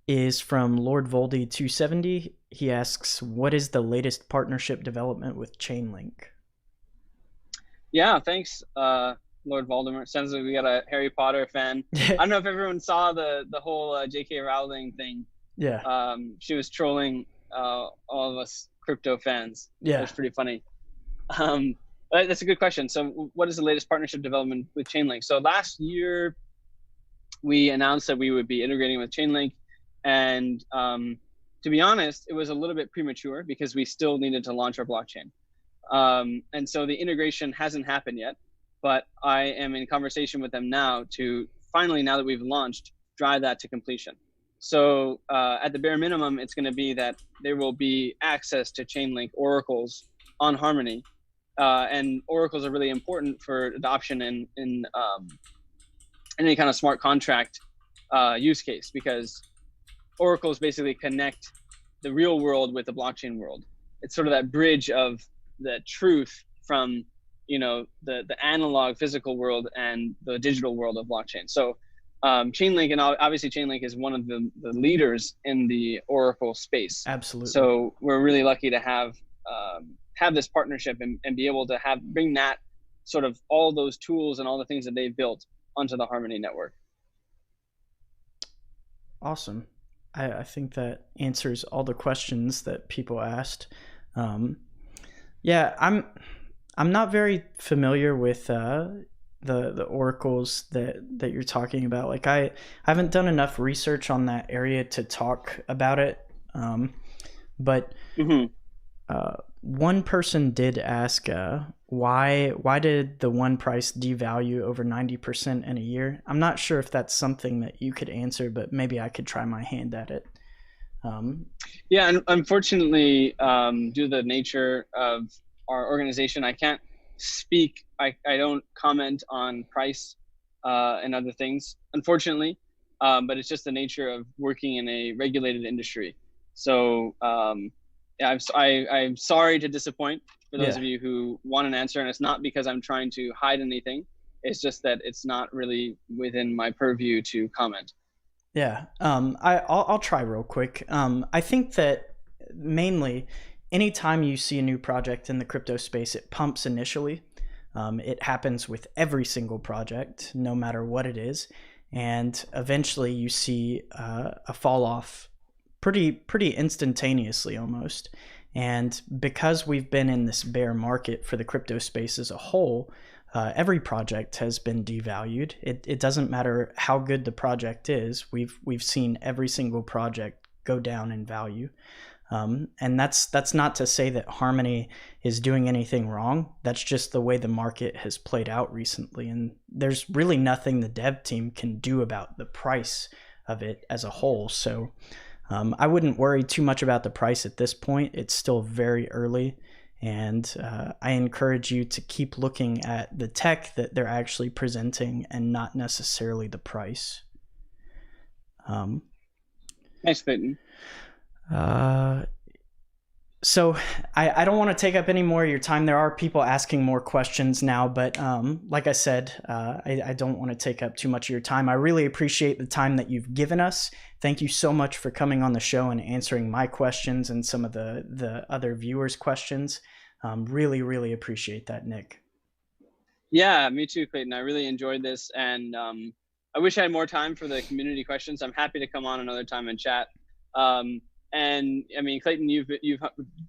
is from Lord Voldy 270. He asks, what is the latest partnership development with Chainlink? Yeah, thanks, Lord Voldemort. Sounds like we got a Harry Potter fan. I don't know if everyone saw the whole J.K. Rowling thing. Yeah. She was trolling all of us crypto fans. Yeah. It was pretty funny. That's a good question. So what is the latest partnership development with Chainlink? So last year, we announced that we would be integrating with Chainlink. And to be honest, it was a little bit premature because we still needed to launch our blockchain. And so the integration hasn't happened yet, but I am in conversation with them now to finally, now that we've launched, drive that to completion. So at the bare minimum, it's going to be that there will be access to Chainlink oracles on Harmony. And oracles are really important for adoption in any kind of smart contract use case, because oracles basically connect the real world with the blockchain world. It's sort of that bridge of the truth from, the analog physical world and the digital world of blockchain. So Chainlink, and obviously Chainlink is one of the leaders in the oracle space. Absolutely. So we're really lucky to have this partnership and be able to bring that sort of all those tools and all the things that they've built onto the Harmony network. Awesome. I think that answers all the questions that people asked. Yeah, I'm not very familiar with the oracles that you're talking about. Like I haven't done enough research on that area to talk about it. But one person did ask, why did the one price devalue over 90% in a year? I'm not sure if that's something that you could answer, but maybe I could try my hand at it. Yeah, and unfortunately, due to the nature of our organization, I can't speak. I don't comment on price and other things, unfortunately. But it's just the nature of working in a regulated industry. So yeah, I'm sorry to disappoint for those of you who want an answer, and it's not because I'm trying to hide anything. It's just that it's not really within my purview to comment. Yeah, I'll try real quick. I think that mainly anytime you see a new project in the crypto space, it pumps initially. It happens with every single project, no matter what it is. And eventually you see a fall off pretty instantaneously almost. And because we've been in this bear market for the crypto space as a whole, every project has been devalued. It doesn't matter how good the project is. We've seen every single project go down in value. And that's not to say that Harmony is doing anything wrong. That's just the way the market has played out recently. And there's really nothing the dev team can do about the price of it as a whole. So I wouldn't worry too much about the price at this point. It's still very early. And I encourage you to keep looking at the tech that they're actually presenting and not necessarily the price. Thanks, Peyton. So I don't want to take up any more of your time. There are people asking more questions now, but like I said, I don't want to take up too much of your time. I really appreciate the time that you've given us. Thank you so much for coming on the show and answering my questions and some of the other viewers' questions. Really appreciate that, Nick. Yeah, me too, Clayton. I really enjoyed this, and I wish I had more time for the community questions. I'm happy to come on another time and chat. Um, and I mean, Clayton, you've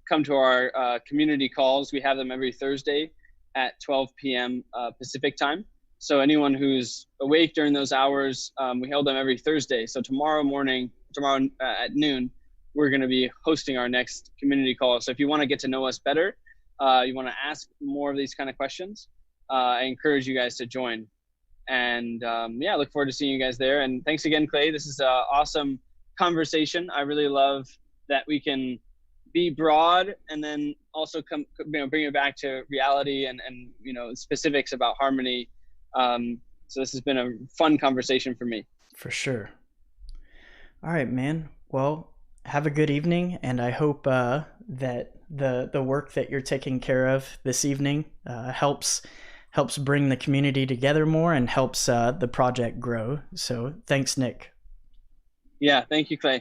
come to our community calls. We have them every Thursday at 12 p.m. Pacific time. So anyone who's awake during those hours, we hold them every Thursday. So tomorrow at noon, we're going to be hosting our next community call. So if you want to get to know us better, you want to ask more of these kind of questions, I encourage you guys to join. And yeah, I look forward to seeing you guys there. And thanks again, Clay. This is an awesome conversation. I really love that we can be broad and then also bring it back to reality and specifics about Harmony. So this has been a fun conversation for me. For sure. All right, man. Well, have a good evening, and I hope that the work that you're taking care of this evening helps bring the community together more and helps the project grow. So thanks, Nick. Yeah, thank you, Clay.